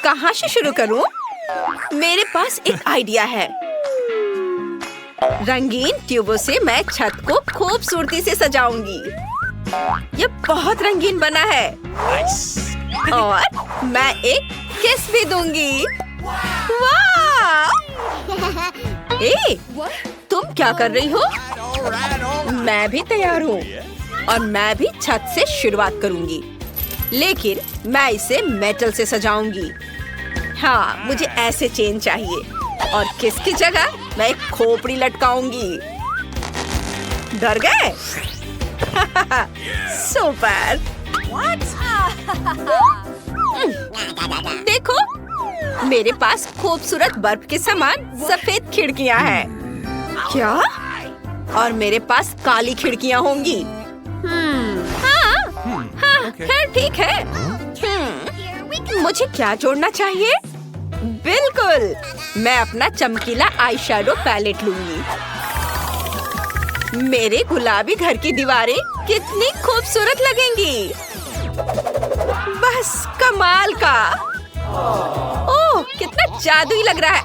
कहाँ से शुरू करूं? मेरे पास एक आइडिया है। रंगीन ट्यूबों से मैं छत को खूबसूरती से सजाऊंगी। ये बहुत रंगीन बना है। और मैं एक किस भी दूंगी। वाह! तुम क्या कर रही हो? मैं भी तैयार हूँ और मैं भी छत से शुरुआत करूंगी, लेकिन मैं इसे मेटल से सजाऊंगी। हाँ, मुझे ऐसे चेन चाहिए और किसकी जगह मैं एक खोपड़ी लटकाऊंगी। डर गए? सुपर! देखो, मेरे पास खूबसूरत बर्फ के समान सफेद खिड़कियां हैं। क्या? और मेरे पास काली खिड़कियां होंगी। हाँ, खैर ठीक है। मुझे क्या जोड़ना चाहिए? बिल्कुल, मैं अपना चमकीला आई शैडो पैलेट लूंगी। मेरे गुलाबी घर की दीवारें कितनी खूबसूरत लगेंगी। बस कमाल का। ओह, कितना जादुई लग रहा है।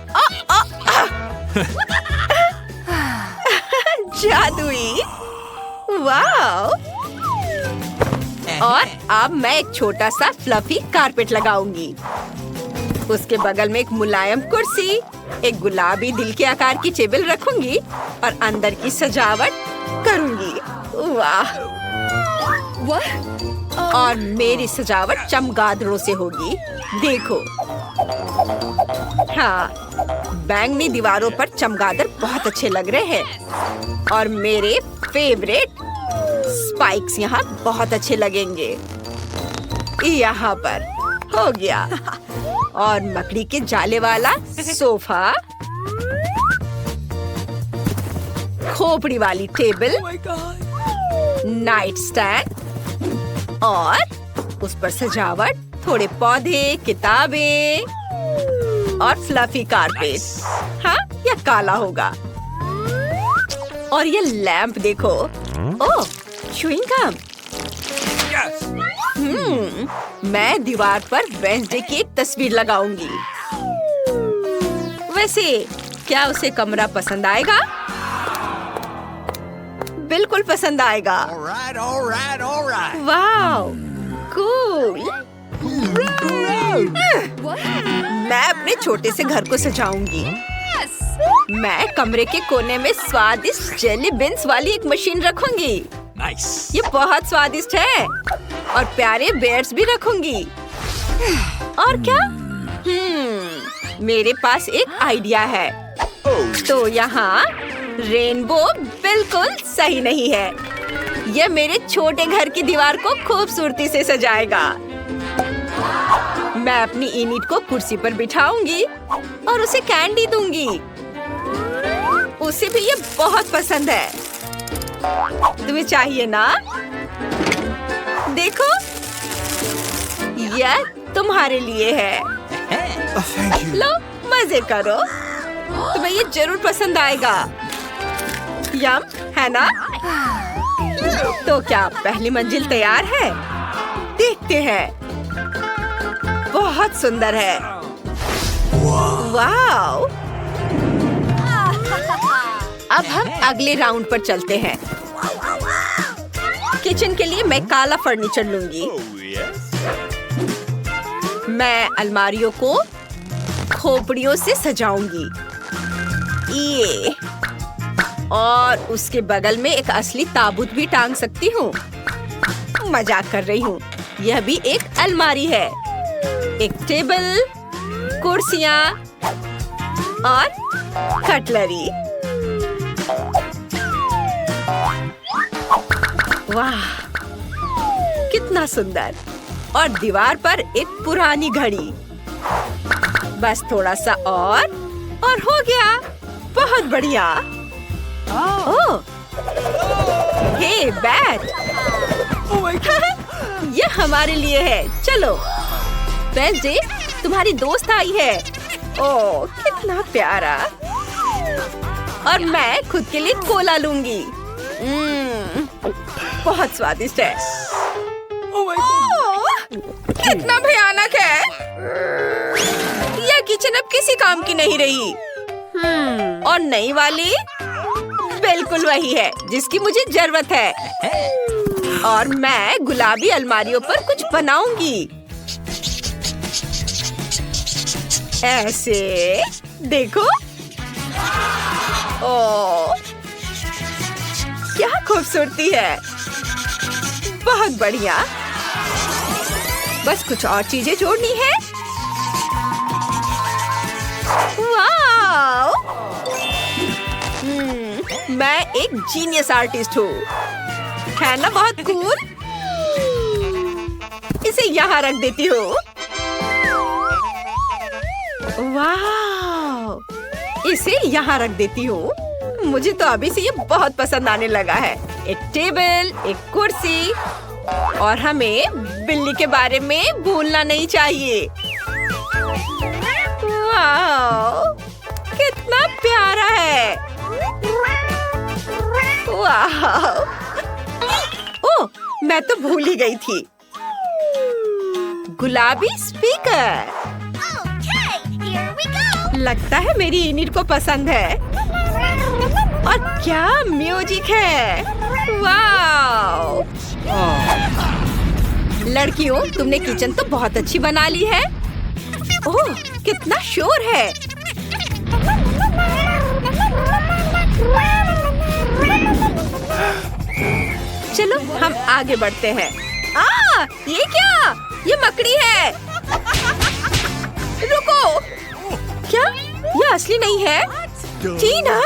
जादुई। वाह! और अब मैं एक छोटा सा फ्लफी कारपेट लगाऊंगी। उसके बगल में एक मुलायम कुर्सी, एक गुलाबी दिल के आकार की टेबल रखूंगी और अंदर की सजावट करूंगी। वाह! और मेरी सजावट चमगादड़ों से होगी। देखो, हाँ, बैंगनी दीवारों पर चमगादड़ बहुत अच्छे लग रहे हैं और मेरे फेवरेट स्पाइक्स यहाँ बहुत अच्छे लगेंगे। यहाँ पर हो गया। और मकड़ी के जाले वाला सोफा, खोपड़ी वाली टेबल, नाइट स्टैंड और उस पर सजावट, थोड़े पौधे, किताबें और फ्लफी कारपेट। हाँ, यह काला होगा। और ये लैंप देखो। ओह, च्युइंग गम। मैं दीवार पर वेडनेसडे की एक तस्वीर लगाऊंगी। वैसे क्या उसे कमरा पसंद आएगा? बिल्कुल पसंद आएगा। वाह, कूल। मैं अपने छोटे से घर को सजाऊंगी। मैं कमरे के कोने में स्वादिष्ट जेली बीन्स वाली एक मशीन रखूंगी। ये बहुत स्वादिष्ट है। और प्यारे बेयर्स भी रखूंगी। और क्या? मेरे पास एक आइडिया है। तो यहाँ रेनबो बिल्कुल सही नहीं है। यह मेरे छोटे घर की दीवार को खूबसूरती से सजाएगा। मैं अपनी इनिट को कुर्सी पर बिठाऊंगी और उसे कैंडी दूंगी। उसे भी ये बहुत पसंद है। तुम्हें चाहिए ना? देखो, यह तुम्हारे लिए है। लो, मजे करो। तुम्हें ये जरूर पसंद आएगा। यम, है ना? तो क्या पहली मंजिल तैयार है? देखते हैं। बहुत सुंदर है। वाव! अब हम अगले राउंड पर चलते हैं। किचन के लिए मैं काला फर्नीचर लूंगी। मैं अलमारियों को खोपड़ियों से सजाऊंगी। ये और उसके बगल में एक असली ताबूत भी टांग सकती हूँ। मजाक कर रही हूँ। यह भी एक अलमारी है। एक टेबल, कुर्सियाँ और कटलरी। वाह, कितना सुंदर। और दीवार पर एक पुरानी घड़ी। बस थोड़ा सा और हो गया। बहुत बढ़िया। ओह, हे बैट। ये हमारे लिए है। चलो, वेडनेसडे, तुम्हारी दोस्त आई है। ओह, कितना प्यारा। और मैं खुद के लिए कोला लूंगी। बहुत स्वादिष्ट है। ओह, कितना भयानक है। किसी काम की नहीं रही। और नई वाली बिल्कुल वही है जिसकी मुझे जरूरत है। और मैं गुलाबी अलमारियों पर कुछ बनाऊंगी। ऐसे देखो। ओह, क्या खूबसूरती है। बहुत बढ़िया। बस कुछ और चीजें जोड़नी है। वाव! मैं एक जीनियस आर्टिस्ट हूँ। है ना बहुत कूल? इसे यहाँ रख देती हूँ। वाव! इसे यहाँ रख देती हूँ। मुझे तो अभी से ये बहुत पसंद आने लगा है। एक टेबल, एक कुर्सी, और हमें बिल्ली के बारे में भूलना नहीं चाहिए। वाव! कितना प्यारा है। वाव! ओह, मैं तो भूल ही गई थी। गुलाबी स्पीकर। लगता है मेरी इनिट को पसंद है। और क्या म्यूजिक है। वाव! लड़कियों, तुमने किचन तो बहुत अच्छी बना ली है। ओह, कितना शोर है। चलो हम आगे बढ़ते हैं। ये क्या? ये मकड़ी है। रुको, क्या ये असली नहीं है? टीना,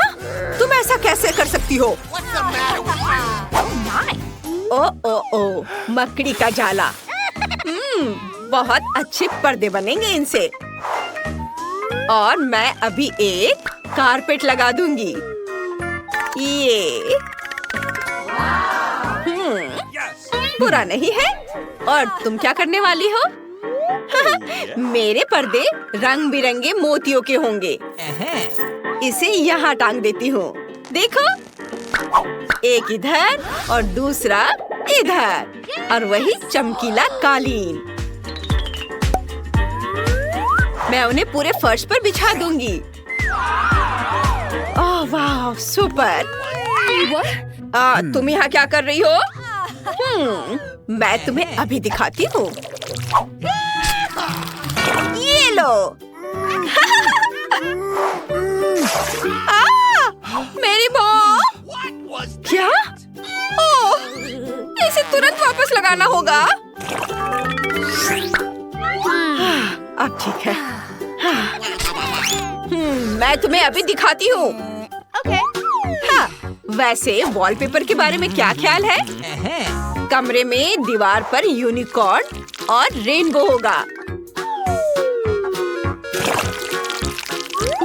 तुम ऐसा कैसे कर सकती हो? ओ, मकड़ी का जाला। बहुत अच्छे पर्दे बनेंगे इनसे। और मैं अभी एक कारपेट लगा दूंगी। ये बुरा नहीं है। और तुम क्या करने वाली हो? मेरे पर्दे रंग बिरंगे मोतियों के होंगे। इसे यहाँ टांग देती हूँ। देखो, एक इधर और दूसरा इधर, और वही चमकीला कालीन। मैं उन्हें पूरे फर्श पर बिछा दूंगी। ओह वाह, सुपर। तुम यहाँ क्या कर रही हो? मैं तुम्हें अभी दिखाती हूँ। ये लो। मेरी बॉल। क्या? ओह, इसे तुरंत वापस लगाना होगा। अब ठीक है। मैं तुम्हें अभी दिखाती हूँ। हाँ, वैसे वॉलपेपर के बारे में क्या ख्याल है? कमरे में दीवार पर यूनिकॉर्न और रेनबो होगा।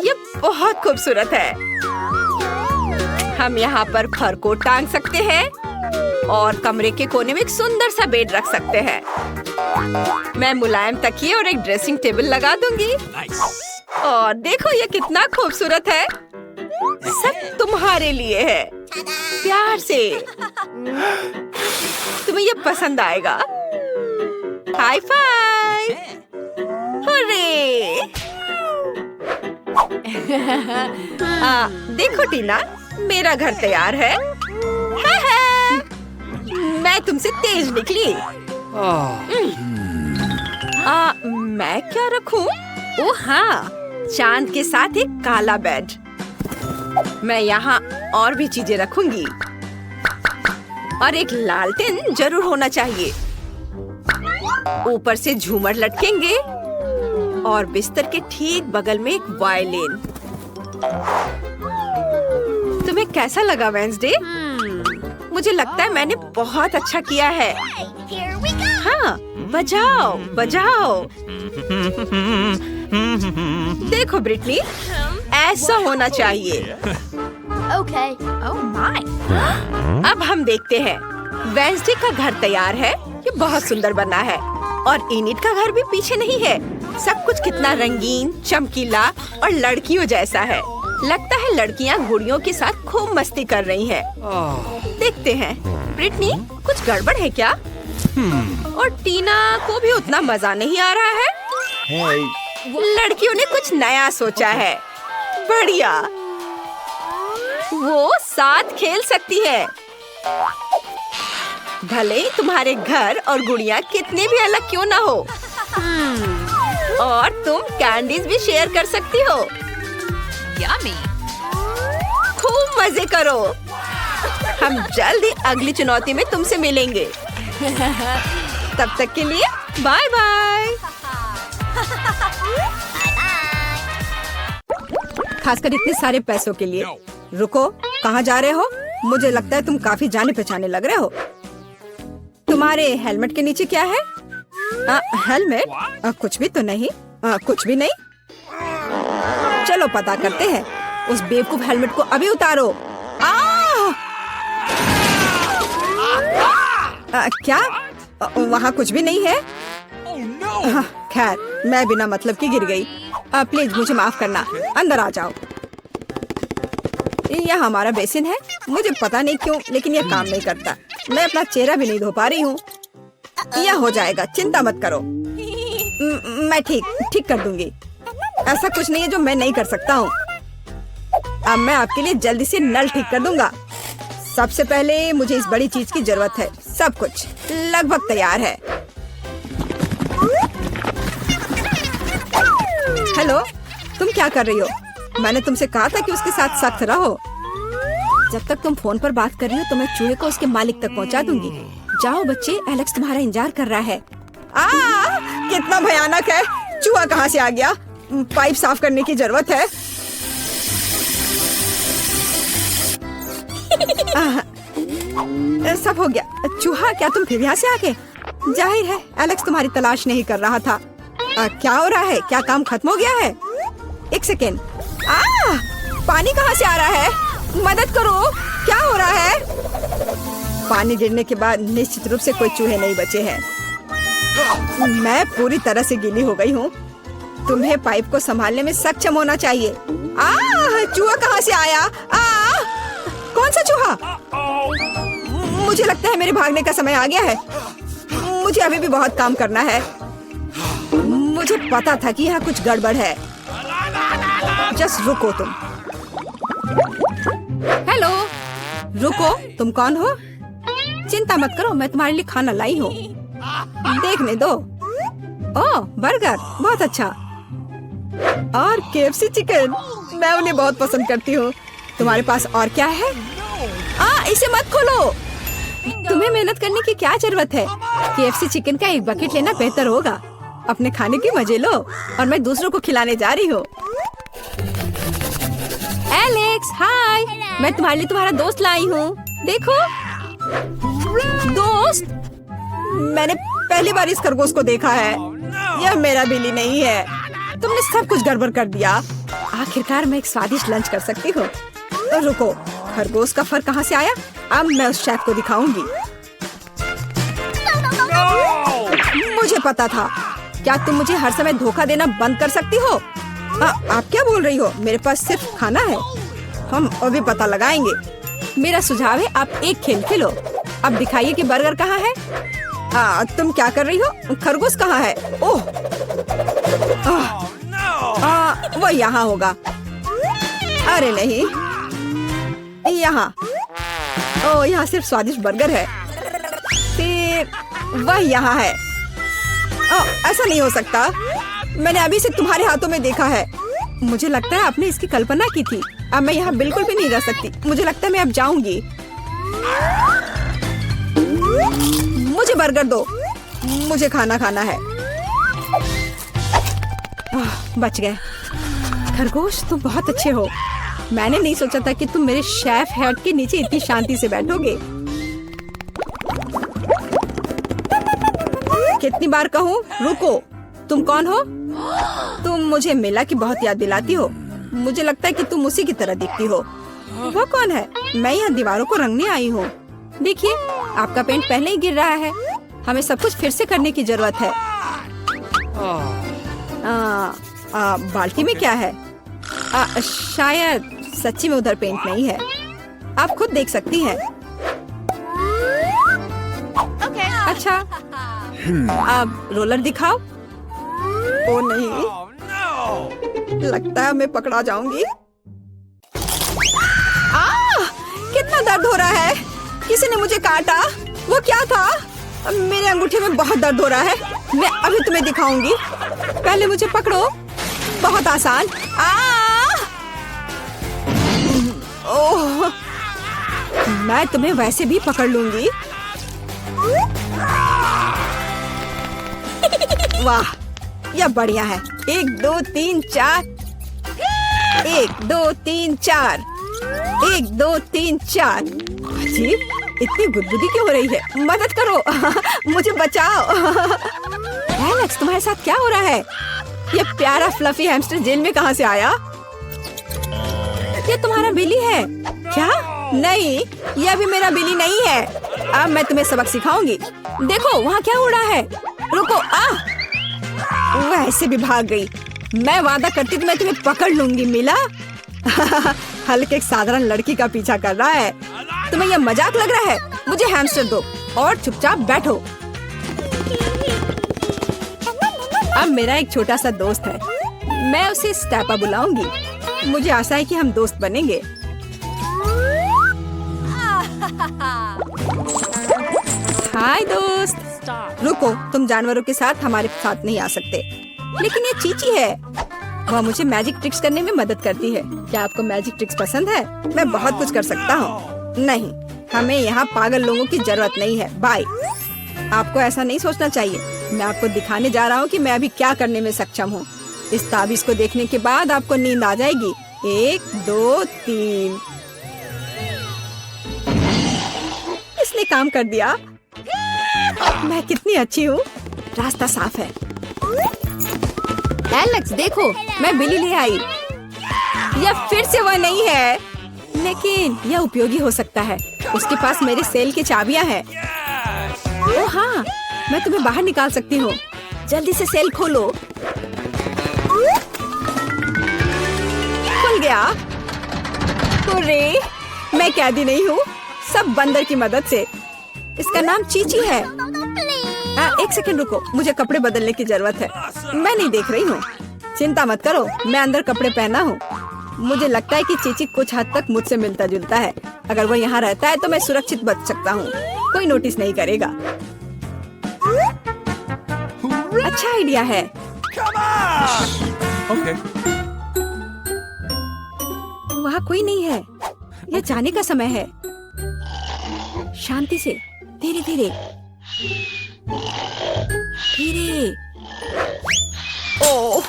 ये बहुत खूबसूरत है। हम यहाँ पर फर को टांग सकते हैं और कमरे के कोने में एक सुंदर सा बेड रख सकते हैं। मैं मुलायम तकिए और एक ड्रेसिंग टेबल लगा दूंगी। और देखो ये कितना खूबसूरत है। सब तुम्हारे लिए है। प्यार से। तुम्हें ये पसंद आएगा। High five. हुर्रे। देखो टीना, मेरा घर तैयार है। मैं तुमसे तेज निकली। मैं क्या रखूं? ओह हाँ, चांद के साथ एक काला बेड। मैं यहाँ और भी चीजें रखूंगी। और एक लालटेन जरूर होना चाहिए। ऊपर से झूमर लटकेंगे और बिस्तर के ठीक बगल में एक वायलिन। तुम्हें कैसा लगा वेंसडे? मुझे लगता है मैंने बहुत अच्छा किया है। हाँ, बजाओ बजाओ। देखो ब्रिटनी, ऐसा होना चाहिए। Okay. Oh my. अब हम देखते हैं। वेंसडे का घर तैयार है। ये बहुत सुंदर बना है। और इनिट का घर भी पीछे नहीं है। सब कुछ कितना रंगीन, चमकीला और लड़कियों जैसा है। लगता है लड़कियाँ गुड़ियों के साथ खूब मस्ती कर रही हैं। देखते हैं। ब्रिटनी, कुछ गड़बड़ है क्या? और टीना को भी उतना मजा नहीं आ रहा है। लड़कियों ने कुछ नया सोचा है। बढ़िया। वो साथ खेल सकती है। भले ही तुम्हारे घर और गुड़िया कितने भी अलग क्यों ना हो। और तुम कैंडीज भी शेयर कर सकती हो। Yummy. खूब मजे करो। हम जल्द ही अगली चुनौती में तुमसे मिलेंगे। तब तक के लिए बाय बाय। खासकर इतने सारे पैसों के लिए। रुको, कहाँ जा रहे हो? मुझे लगता है तुम काफी जाने पहचाने लग रहे हो। तुम्हारे हेलमेट के नीचे क्या है? हेलमेट? कुछ भी तो नहीं। कुछ भी नहीं। चलो पता करते हैं। उस बेवकूफ हेलमेट को अभी उतारो। क्या? वहाँ कुछ भी नहीं है। खैर, मैं बिना मतलब की गिर गई। प्लीज मुझे माफ करना। अंदर आ जाओ। यह हमारा बेसिन है। मुझे पता नहीं क्यों, लेकिन यह काम नहीं करता। मैं अपना चेहरा भी नहीं धो पा रही हूँ। यह हो जाएगा, चिंता मत करो। मैं ठीक कर दूंगी। ऐसा कुछ नहीं है जो मैं नहीं कर सकता हूँ। अब मैं आपके लिए जल्दी से नल ठीक कर दूंगा। सबसे पहले मुझे इस बड़ी चीज की जरूरत है। सब कुछ लगभग तैयार है। हेलो, तुम क्या कर रही हो? मैंने तुमसे कहा था कि उसके साथ सख्त रहो। जब तक तुम फोन पर बात कर रही हो तो मैं चूहे को उसके मालिक तक पहुंचा दूंगी। जाओ बच्चे, एलेक्स तुम्हारा इंतजार कर रहा है। कितना भयानक है। चूहा कहाँ से आ गया? पाइप साफ करने की जरूरत है। सब हो गया। चूहा, क्या तुम फिर यहाँ से आ गए? जाहिर है एलेक्स तुम्हारी तलाश नहीं कर रहा था। क्या हो रहा है? क्या काम खत्म हो गया है? एक सेकेंड। पानी कहाँ से आ रहा है? मदद करो, क्या हो रहा है? पानी गिरने के बाद निश्चित रूप से कोई चूहे नहीं बचे हैं। मैं पूरी तरह से गीली हो गई हूँ। तुम्हें पाइप को संभालने में सक्षम होना चाहिए। चूहा कहाँ से आया? कौन सा चूहा? मुझे लगता है मेरे भागने का समय आ गया है। मुझे अभी भी बहुत काम करना है। मुझे पता था कि यहाँ कुछ गड़बड़ है। जस्ट रुको तुम। हेलो, रुको, तुम कौन हो? चिंता मत करो, मैं तुम्हारे लिए खाना लाई हूँ। देखने दो। ओह, बर्गर, बहुत अच्छा। और KFC चिकन, मैं उन्हें बहुत पसंद करती हूँ। तुम्हारे पास और क्या है? इसे मत खोलो। तुम्हें मेहनत करने की क्या जरूरत है? KFC चिकन का एक बकेट लेना बेहतर होगा। अपने खाने के मजे लो और मैं दूसरों को खिलाने जा रही हूँ। एलेक्स, हाय, मैं तुम्हारे लिए तुम्हारा दोस्त लाई हूँ। देखो। दोस्त? मैंने पहली बार इस खरगोश को देखा है। यह मेरा बिल्ली नहीं है। तुमने सब कुछ गड़बड़ कर दिया। आखिरकार मैं एक स्वादिष्ट लंच कर सकती हूँ। रुको, खरगोश का फर कहाँ से आया? अब मैं उस शेफ को दिखाऊंगी। मुझे पता था। क्या तुम मुझे हर समय धोखा देना बंद कर सकती हो? आप क्या बोल रही हो? मेरे पास सिर्फ खाना है। हम अभी पता लगाएंगे। मेरा सुझाव है आप एक खेल खेलो। अब दिखाइए कि बर्गर कहाँ है। तुम क्या कर रही हो? खरगोश कहाँ है? ओह, वो यहाँ होगा। अरे नहीं, यहाँ। ओह, यहाँ सिर्फ स्वादिष्ट बर्गर है। फिर वह यहाँ है। ऐसा नहीं हो सकता। मैंने अभी से तुम्हारे हाथों में देखा है। मुझे लगता है आपने इसकी कल्पना की थी। अब मैं यहाँ बिल्कुल भी नहीं रह सकती। मुझे लगता है मैं अब जाऊंगी। मुझे बर्गर दो। मुझे खाना खाना है। बच गए। खरगोश, तुम बहुत अच्छे हो। मैंने नहीं सोचा था कि तुम मेरे शेफ हेड के नीचे इतनी शांति से बैठोगे। कितनी बार कहूँ? रुको, तुम कौन हो? तुम मुझे मिला की बहुत याद दिलाती हो। मुझे लगता है कि तुम उसी की तरह दिखती हो। वो कौन है? मैं यहाँ दीवारों को रंगने आई हूँ। देखिए, आपका पेंट पहले ही गिर रहा है। हमें सब कुछ फिर से करने की जरूरत है। बाल्टी में क्या है? शायद सच्ची में उधर पेंट नहीं है। आप खुद देख सकती हैं। अच्छा, अब रोलर दिखाओ। ओ नहीं, लगता है मैं पकड़ा जाऊंगी। कितना दर्द हो रहा है। किसी ने मुझे काटा। वो क्या था? मेरे अंगूठे में बहुत दर्द हो रहा है। मैं अभी तुम्हें दिखाऊंगी। पहले मुझे पकड़ो। बहुत आसान। ओह, मैं तुम्हें वैसे भी पकड़ लूंगी। वाह, यह बढ़िया है। 1 2 3 4। 1 2 3 4। 1 2 3 4। अजीब, इतनी गुदगुदी क्यों हो रही है? मदद करो। मुझे बचाओ। एलेक्स, तुम्हारे साथ क्या हो रहा है? ये प्यारा फ्लफी हैमस्टर जेल में कहाँ से आया? ये तुम्हारा बिली है क्या? नहीं, यह भी मेरा बिली नहीं है। अब मैं तुम्हें सबक सिखाऊंगी। देखो वहाँ क्या हो रहा है। रुको। वह ऐसे भी भाग गई। मैं वादा करती तो मैं तुम्हें पकड़ लूंगी। मिला? हल्के एक साधारण लड़की का पीछा कर रहा है। तुम्हें यह मजाक लग रहा है? मुझे हैमस्टर दो और चुपचाप बैठो। अब मेरा एक छोटा सा दोस्त है। मैं उसे स्टेपा बुलाऊंगी। मुझे आशा है कि हम दोस्त बनेंगे। हाय दोस्त। रुको, तुम जानवरों के साथ हमारे साथ नहीं आ सकते। लेकिन ये चीची है। वह मुझे मैजिक ट्रिक्स करने में मदद करती है। क्या आपको मैजिक ट्रिक्स पसंद है? मैं बहुत कुछ कर सकता हूँ। नहीं, हमें यहाँ पागल लोगों की जरूरत नहीं है। बाय। आपको ऐसा नहीं सोचना चाहिए। मैं आपको दिखाने जा रहा हूँ कि मैं अभी क्या करने में सक्षम हूँ। इस ताबीज को देखने के बाद आपको नींद आ जाएगी। 1 2 3। इसने काम कर दिया। मैं कितनी अच्छी हूँ। रास्ता साफ है। एलेक्स देखो, मैं बिली ले आई। यह फिर से वह नहीं है, लेकिन यह उपयोगी हो सकता है। उसके पास मेरे सेल की चाबियां हैं। ओह हाँ, मैं तुम्हें बाहर निकाल सकती हूँ। जल्दी से सेल खोलो। खुल गया। अरे, मैं कैदी नहीं हूँ, सब बंदर की मदद से। इसका नाम चीची है। 1 सेकंड रुको, मुझे कपड़े बदलने की जरूरत है। मैं नहीं देख रही हूँ। चिंता मत करो, मैं अंदर कपड़े पहना हूँ। मुझे लगता है कि चीची कुछ हद तक मुझसे मिलता जुलता है। अगर वो यहाँ रहता है तो मैं सुरक्षित बच सकता हूँ। कोई नोटिस नहीं करेगा। अच्छा आइडिया है। Okay. वहाँ कोई नहीं है। यह जाने का समय है। शांति से, धीरे धीरे धीरे। ओह,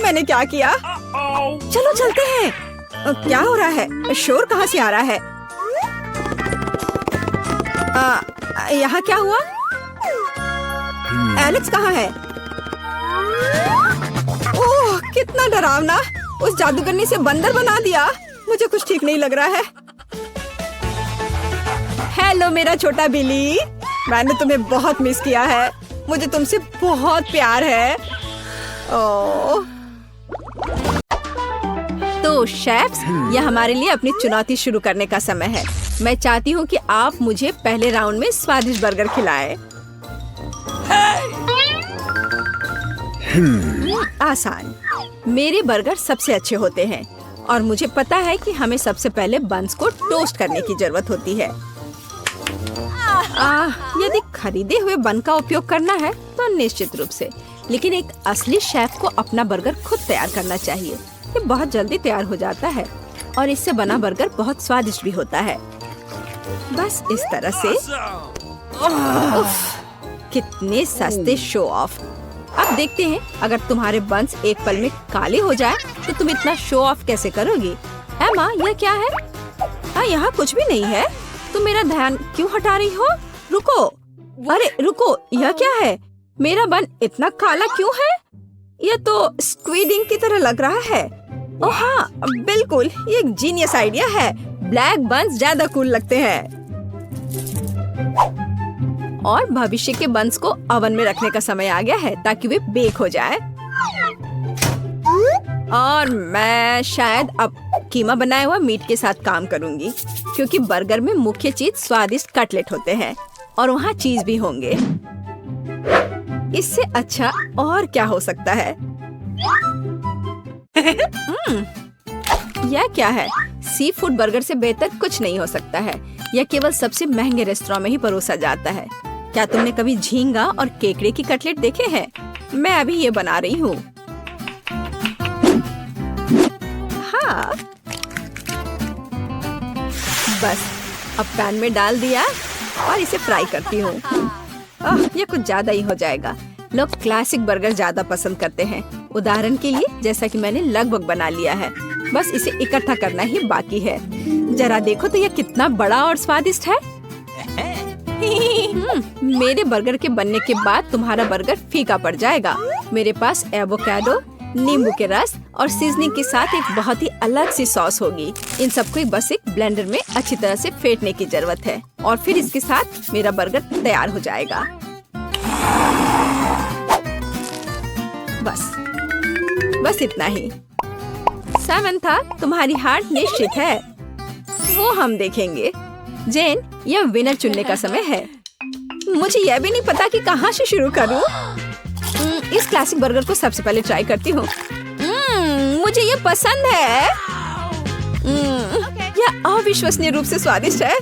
मैंने क्या किया? चलो चलते हैं। क्या हो रहा है? शोर कहाँ से आ रहा है? यहाँ क्या हुआ? एलेक्स कहाँ है? ओह, कितना डरावना। उस जादूगरनी से बंदर बना दिया। मुझे कुछ ठीक नहीं लग रहा है। हेलो मेरा छोटा बिली, मैंने तुम्हें बहुत मिस किया है। मुझे तुमसे बहुत प्यार है। ओह। तो शेफ्स, यह हमारे लिए अपनी चुनौती शुरू करने का समय है। मैं चाहती हूँ कि आप मुझे पहले राउंड में स्वादिष्ट बर्गर खिलाएं। आसान। मेरे बर्गर सबसे अच्छे होते हैं और मुझे पता है कि हमें सबसे पहले बन्स को टोस्ट करने की जरूरत होती है। यदि खरीदे हुए बन का उपयोग करना है तो निश्चित रूप से, लेकिन एक असली शेफ को अपना बर्गर खुद तैयार करना चाहिए। ये बहुत जल्दी तैयार हो जाता है और इससे बना बर्गर बहुत स्वादिष्ट भी होता है। बस इस तरह से। उफ, कितने सस्ते शो ऑफ। अब देखते हैं, अगर तुम्हारे बन्स एक पल में काले हो जाए तो तुम इतना शो ऑफ कैसे करोगी? एमा, यह क्या है? यहाँ कुछ भी नहीं है। तुम मेरा ध्यान क्यों हटा रही हो? रुको। अरे रुको, यह क्या है? मेरा बन इतना काला क्यों है? यह तो स्क्वीडिंग की तरह लग रहा है। ओह हाँ, बिल्कुल, ये एक जीनियस आइडिया है। ब्लैक बन्स ज्यादा कूल लगते हैं। और भविष्य के बन्स को ओवन में रखने का समय आ गया है ताकि वे बेक हो जाए। और मैं शायद अब कीमा बनाया हुआ मीट के साथ काम करूंगी, क्योंकि बर्गर में मुख्य चीज स्वादिष्ट कटलेट होते हैं और वहाँ चीज भी होंगे। इससे अच्छा और क्या हो सकता है? यह क्या है? सी फूड बर्गर से बेहतर कुछ नहीं हो सकता है। यह केवल सबसे महंगे रेस्टोरेंट में ही परोसा जाता है। क्या तुमने कभी झींगा और केकड़े की कटलेट देखे हैं? मैं अभी ये बना रही हूँ। हाँ, बस अब पैन में डाल दिया और इसे फ्राई करती हूँ। ये कुछ ज्यादा ही हो जाएगा। लोग क्लासिक बर्गर ज्यादा पसंद करते हैं। उदाहरण के लिए जैसा कि मैंने लगभग बना लिया है, बस इसे इकट्ठा करना ही बाकी है। जरा देखो तो यह कितना बड़ा और स्वादिष्ट है। मेरे बर्गर के बनने के बाद तुम्हारा बर्गर फीका पड़ जाएगा। मेरे पास एवोकाडो, नींबू के रस और सीजनिंग के साथ एक बहुत ही अलग सी सॉस होगी। इन सबको बस एक ब्लेंडर में अच्छी तरह से फेंटने की जरूरत है और फिर इसके साथ मेरा बर्गर तैयार हो जाएगा। बस इतना ही। सामंथा, तुम्हारी हार निश्चित है। वो हम देखेंगे। जेन, यह विनर चुनने का समय है। मुझे यह भी नहीं पता कि कहाँ से शुरू करूं। इस क्लासिक बर्गर को सबसे पहले ट्राई करती हूँ। मुझे ये पसंद है। यह अविश्वसनीय रूप से स्वादिष्ट है।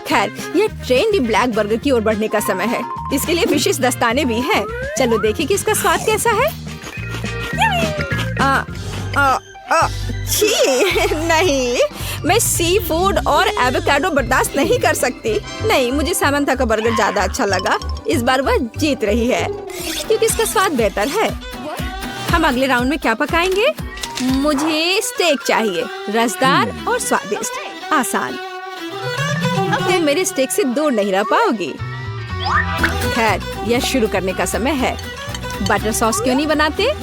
खैर, यह ट्रेंडी ब्लैक बर्गर की ओर बढ़ने का समय है। इसके लिए विशेष दस्ताने भी हैं। चलो देखें कि इसका स्वाद कैसा है। छी, नहीं, मैं सी फूड और एवोकाडो बर्दाश्त नहीं कर सकती। नहीं, मुझे सामंथा का बर्गर ज्यादा अच्छा लगा। इस बार वह जीत रही है क्योंकि इसका स्वाद बेहतर है। हम अगले राउंड में क्या पकाएंगे? मुझे स्टेक चाहिए, रसदार और स्वादिष्ट, आसान। तुम मेरे स्टेक से दूर नहीं रह पाओगी। खैर, यह शुरू करने का समय है। बटर सॉस क्यों नहीं बनाते?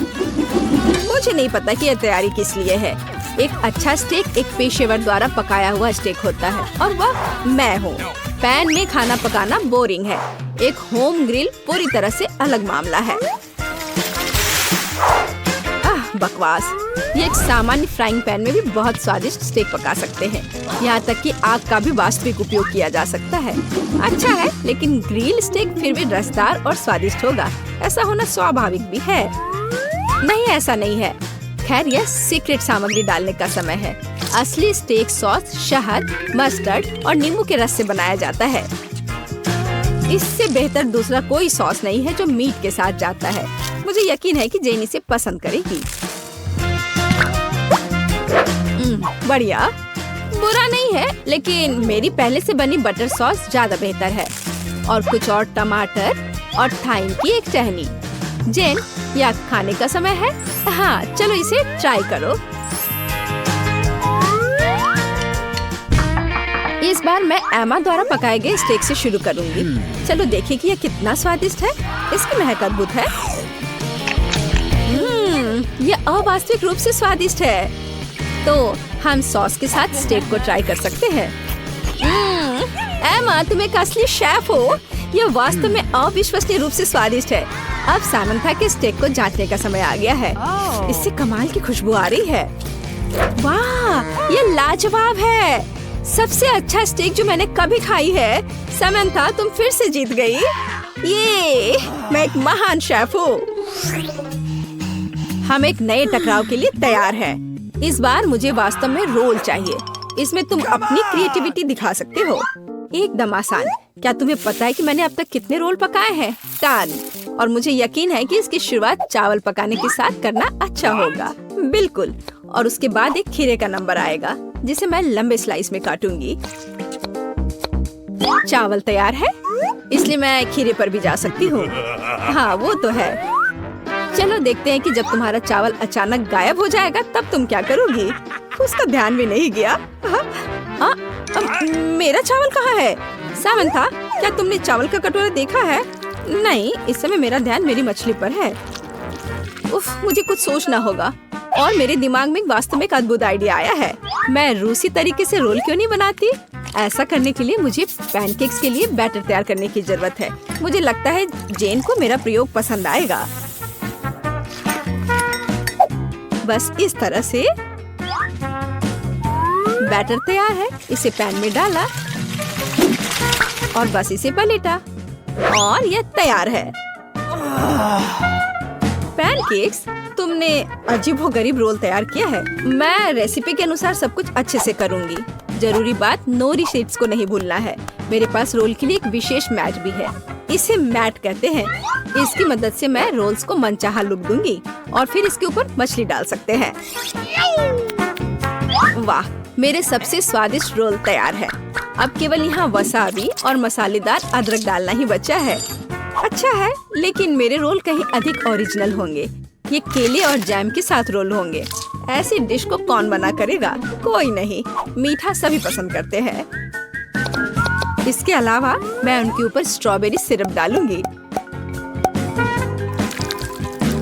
मुझे नहीं पता कि यह तैयारी किस लिए है। एक अच्छा स्टेक एक पेशेवर द्वारा पकाया हुआ स्टेक होता है और वह मैं हूँ। पैन में खाना पकाना बोरिंग है। एक होम ग्रिल पूरी तरह से अलग मामला है। बकवास। ये एक सामान्य फ्राइंग पैन में भी बहुत स्वादिष्ट स्टेक पका सकते हैं। यहाँ तक कि आग का भी वास्तविक उपयोग किया जा सकता है। अच्छा है, लेकिन ग्रिल स्टेक फिर भी रसदार और स्वादिष्ट होगा। ऐसा होना स्वाभाविक भी है। नहीं, ऐसा नहीं है। खैर, यह सीक्रेट सामग्री डालने का समय है। असली स्टेक सॉस शहद, मस्टर्ड और नींबू के रस से बनाया जाता है। इससे बेहतर दूसरा कोई सॉस नहीं है जो मीट के साथ जाता है। मुझे यकीन है कि जेन इसे पसंद करेगी। बढ़िया, बुरा नहीं है, लेकिन मेरी पहले से बनी बटर सॉस ज्यादा बेहतर है। और कुछ और टमाटर और थाइम की एक टहनी। जेन, यह खाने का समय है। हाँ, चलो इसे ट्राई करो। इस बार मैं एमा द्वारा पकाए गए स्टेक से शुरू करूंगी। चलो देखें कि यह कितना स्वादिष्ट है। इसकी महक अद्भुत है। यह अवास्तविक रूप से स्वादिष्ट है। तो हम सॉस के साथ स्टेक को ट्राई कर सकते हैं। एमा, तुम एक असली शेफ हो। यह वास्तव में अविश्वसनीय रूप से स्वादिष्ट है। अब सामंथा के स्टेक को जांचने का समय आ गया है। इससे कमाल की खुशबू आ रही है। वाह, यह लाजवाब है। सबसे अच्छा स्टेक जो मैंने कभी खाई है। सामंथा, तुम फिर से जीत गई। ये, मैं एक महान शेफ हूँ। हम एक नए टकराव के लिए तैयार हैं। इस बार मुझे वास्तव में रोल चाहिए। इसमें तुम अपनी क्रिएटिविटी दिखा सकते हो। एकदम आसान। क्या तुम्हें पता है कि मैंने अब तक कितने रोल पकाए हैं? 10। और मुझे यकीन है कि इसकी शुरुआत चावल पकाने के साथ करना अच्छा होगा। बिल्कुल। और उसके बाद एक खीरे का नंबर आएगा जिसे मैं लंबे स्लाइस में काटूंगी। चावल तैयार है, इसलिए मैं खीरे पर भी जा सकती हूँ। हाँ, वो तो है। चलो देखते हैं कि जब तुम्हारा चावल अचानक गायब हो जाएगा तब तुम क्या करोगी। उसका ध्यान भी नहीं गया। मेरा चावल कहाँ है? सामंथा, क्या तुमने चावल का कटोरा देखा है? नहीं, इस समय मेरा ध्यान मेरी मछली पर है। उफ, मुझे कुछ सोचना होगा। और मेरे दिमाग में वास्तव में एक अद्भुत आइडिया आया है। मैं रूसी तरीके से रोल क्यों नहीं बनाती? ऐसा करने के लिए मुझे पैनकेक्स के लिए बैटर तैयार करने की जरूरत है। मुझे लगता है जेन को मेरा प्रयोग पसंद आएगा। बस इस तरह से बैटर तैयार है। इसे पैन में डाला और बस इसे पलटा और यह तैयार है। पैनकेक्स तुमने अजीबोगरीब रोल तैयार किया है। मैं रेसिपी के अनुसार सब कुछ अच्छे से करूंगी। जरूरी बात नोरी शीट्स को नहीं भूलना है। मेरे पास रोल के लिए एक विशेष मैट भी है। इसे मैट कहते हैं। इसकी मदद से मैं रोल्स को मनचाहा लुक दूंगी और फिर इसके ऊपर मछली डाल सकते हैं। वाह, मेरे सबसे स्वादिष्ट रोल तैयार है। अब केवल यहाँ वसाबी और मसालेदार अदरक डालना ही बचा है। अच्छा है, लेकिन मेरे रोल कहीं अधिक ओरिजिनल होंगे। ये केले और जैम के साथ रोल होंगे। ऐसी डिश को कौन बना करेगा? कोई नहीं, मीठा सभी पसंद करते हैं। इसके अलावा मैं उनके ऊपर स्ट्रॉबेरी सिरप डालूंगी।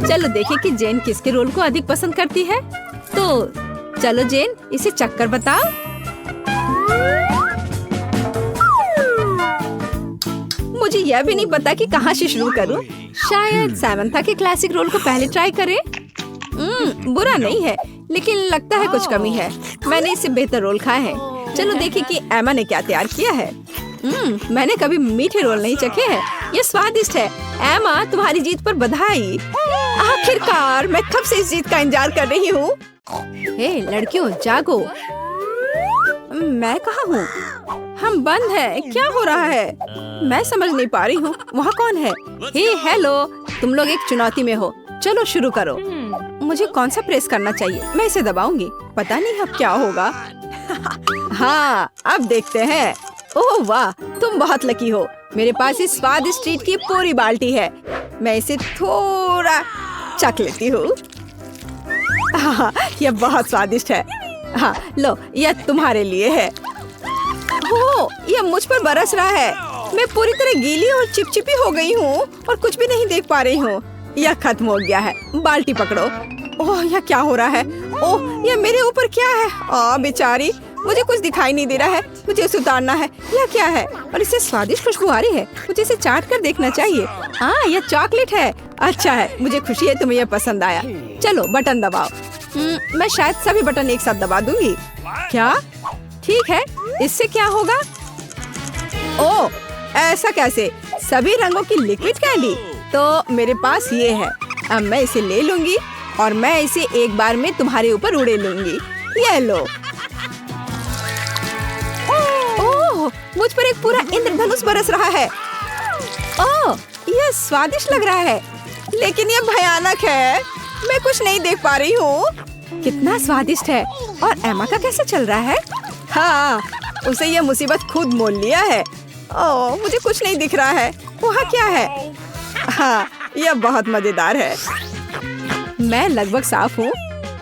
चलो देखें कि जेन किसके रोल को अधिक पसंद करती है। तो चलो जेन, इसे चक्कर बताओ। मुझे यह भी नहीं पता कि कहाँ से शुरू करूं। शायद सैमंथा के क्लासिक रोल को पहले ट्राई करें। बुरा नहीं है, लेकिन लगता है कुछ कमी है। मैंने इससे बेहतर रोल खाए हैं। चलो देखें कि एमा ने क्या तैयार किया है। मैंने कभी मीठे रोल नहीं चखे हैं। ये स्वादिष्ट है। एमा, तुम्हारी जीत पर बधाई। आखिरकार, मैं कब से इस जीत का इंतजार कर रही हूँ। हे लड़कियों, जागो। मैं कहाँ हूँ? हम बंद है। क्या हो रहा है? मैं समझ नहीं पा रही हूँ। वहाँ कौन है? हे हेलो, तुम लोग एक चुनौती में हो। चलो शुरू करो। मुझे कौन सा प्रेस करना चाहिए? मैं इसे दबाऊंगी। पता नहीं अब क्या होगा। हाँ, अब देखते हैं। ओह वाह, तुम बहुत लकी हो। मेरे पास इस स्वादिष्ट ट्रीट की पूरी बाल्टी है। मैं इसे थोड़ा चख लेती हूँ। हाँ, यह बहुत स्वादिष्ट है। हाँ, लो, यह तुम्हारे लिए है। ओह, यह मुझ पर बरस रहा है। मैं पूरी तरह गीली और चिपचिपी हो गई हूँ और कुछ भी नहीं देख पा रही हूँ। यह खत्म हो गया है। बाल्टी पकड़ो। ओह, यह क्या हो रहा है? ओह, यह मेरे ऊपर क्या है? बेचारी, मुझे कुछ दिखाई नहीं दे रहा है। मुझे इसे उतारना है। यह क्या है? और इससे स्वादिष्ट खुशबू आ रही है। मुझे इसे चाट कर देखना चाहिए। यह चॉकलेट है। अच्छा है, मुझे खुशी है तुम्हें यह पसंद आया। चलो बटन दबाओ। मैं शायद सभी बटन एक साथ दबा दूंगी। क्या? ठीक है, इससे क्या होगा? ओह, ऐसा कैसे? सभी रंगों की लिक्विड कैंडी। तो मेरे पास ये है। अब मैं इसे ले लूंगी और मैं इसे एक बार में तुम्हारे ऊपर उड़े लूंगी। ये लो। ओह, मुझ पर एक पूरा इंद्रधनुष बरस रहा है। ओह, यह स्वादिष्ट लग रहा है, लेकिन यह भयानक है। मैं कुछ नहीं देख पा रही हूँ। कितना स्वादिष्ट है। और एमा का कैसे चल रहा है? हाँ, उसे यह मुसीबत खुद मोल लिया है। ओह, मुझे कुछ नहीं दिख रहा है। वहाँ क्या है? हाँ, यह बहुत मजेदार है। मैं लगभग साफ हूँ।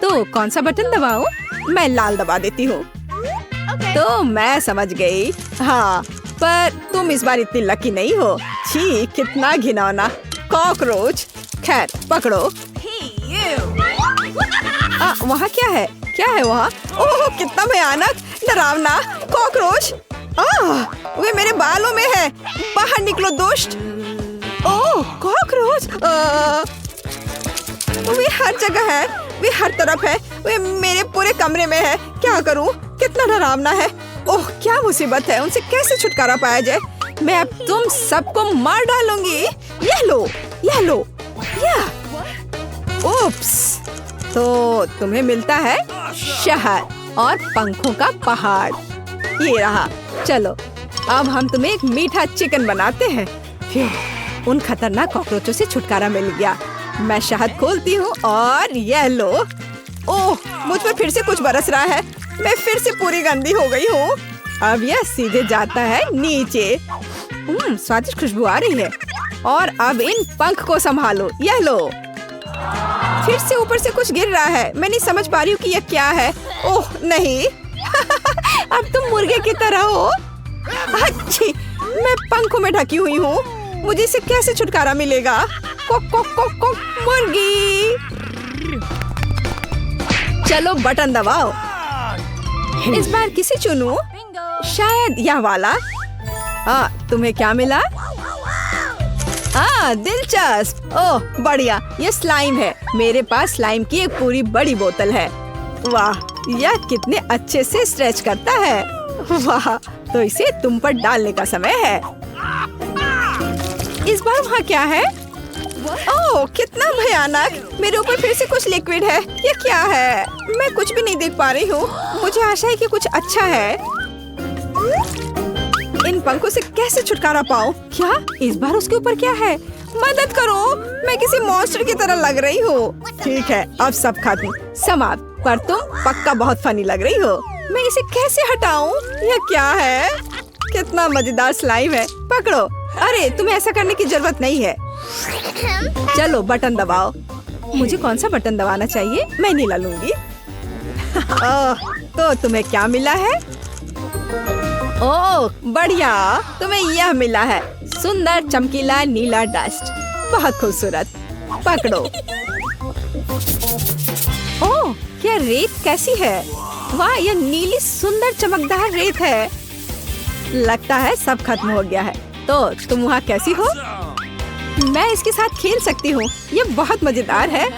तो कौन सा बटन दबाऊं? मैं लाल दबा देती हूँ। तो मैं समझ गई। हाँ, पर तुम इस बार इतनी लकी नहीं हो। छी, कितना घिनौना कॉकरोच। खैर, पकड़ो। वहाँ क्या है? क्या है वहाँ? ओह, कितना भयानक, डरावना कॉकरोच। वे मेरे बालों में है। बाहर निकलो दुष्ट। ओह, कॉकरोच। वे हर जगह है। वे हर तरफ है। वे मेरे पूरे कमरे में है। क्या करूं? कितना डरावना है। ओह, क्या मुसीबत है। उनसे कैसे छुटकारा पाया जाए? मैं अब तुम सबको मार डालूंगी। यह लो, यह लो, यह। ओप्स, तो तुम्हें मिलता है शहद और पंखों का पहाड़। ये रहा। चलो, अब हम तुम्हें एक मीठा चिकन बनाते हैं। फिर उन खतरनाक कॉकरोचों से छुटकारा मिल गया। मैं शहद खोलती हूँ और यह लो। ओह, मुझ पर फिर से कुछ बरस रहा है। मैं फिर से पूरी गंदी हो गई हूँ। अब यह सीधे जाता है नीचे। स्वादिष्ट खुशबू आ रही है। और अब इन पंख को संभालो। यह लो। फिर से ऊपर से कुछ गिर रहा है। मैं नहीं समझ पा रही हूँ कि यह क्या है। ओह नहीं। अब तुम मुर्गे की तरह हो। अच्छी, मैं पंखों में ढकी हुई हूँ। मुझे इससे कैसे छुटकारा मिलेगा? कोक कोक कोक कोक, मुर्गी। चलो बटन दबाओ। इस बार किसे चुनूं? शायद यह वाला। तुम्हें क्या मिला? दिलचस्प। ओह बढ़िया, ये स्लाइम है। मेरे पास स्लाइम की एक पूरी बड़ी बोतल है। वाह, यह कितने अच्छे से स्ट्रेच करता है। वाह, तो इसे तुम पर डालने का समय है। इस बार वहाँ क्या है? ओह, कितना भयानक! मेरे ऊपर फिर से कुछ लिक्विड है। ये क्या है? मैं कुछ भी नहीं देख पा रही हूँ। मुझे आशा है कि कुछ अच्छा है। इन पंखों से कैसे छुटकारा पाऊँ? क्या इस बार उसके ऊपर क्या है? मदद करो, मैं किसी मॉन्स्टर की तरह लग रही हूँ। ठीक है, अब सब खत्म, समाप्त। पर तुम पक्का बहुत फनी लग रही हो। मैं इसे कैसे हटाऊं? यह क्या है? कितना मजेदार स्लाइम है। पकड़ो। अरे, तुम्हें ऐसा करने की जरूरत नहीं है। चलो बटन दबाओ। मुझे कौन सा बटन दबाना चाहिए? मैं नीला लूंगी। तो तुम्हें क्या मिला है? ओह बढ़िया, तुम्हें यह मिला है, सुंदर चमकीला नीला डस्ट। बहुत खूबसूरत। पकड़ो। ओह, क्या रेत कैसी है? वाह, यह नीली सुंदर चमकदार रेत है। लगता है सब खत्म हो गया है। तो तुम वहाँ कैसी हो? मैं इसके साथ खेल सकती हूँ। ये बहुत मजेदार है।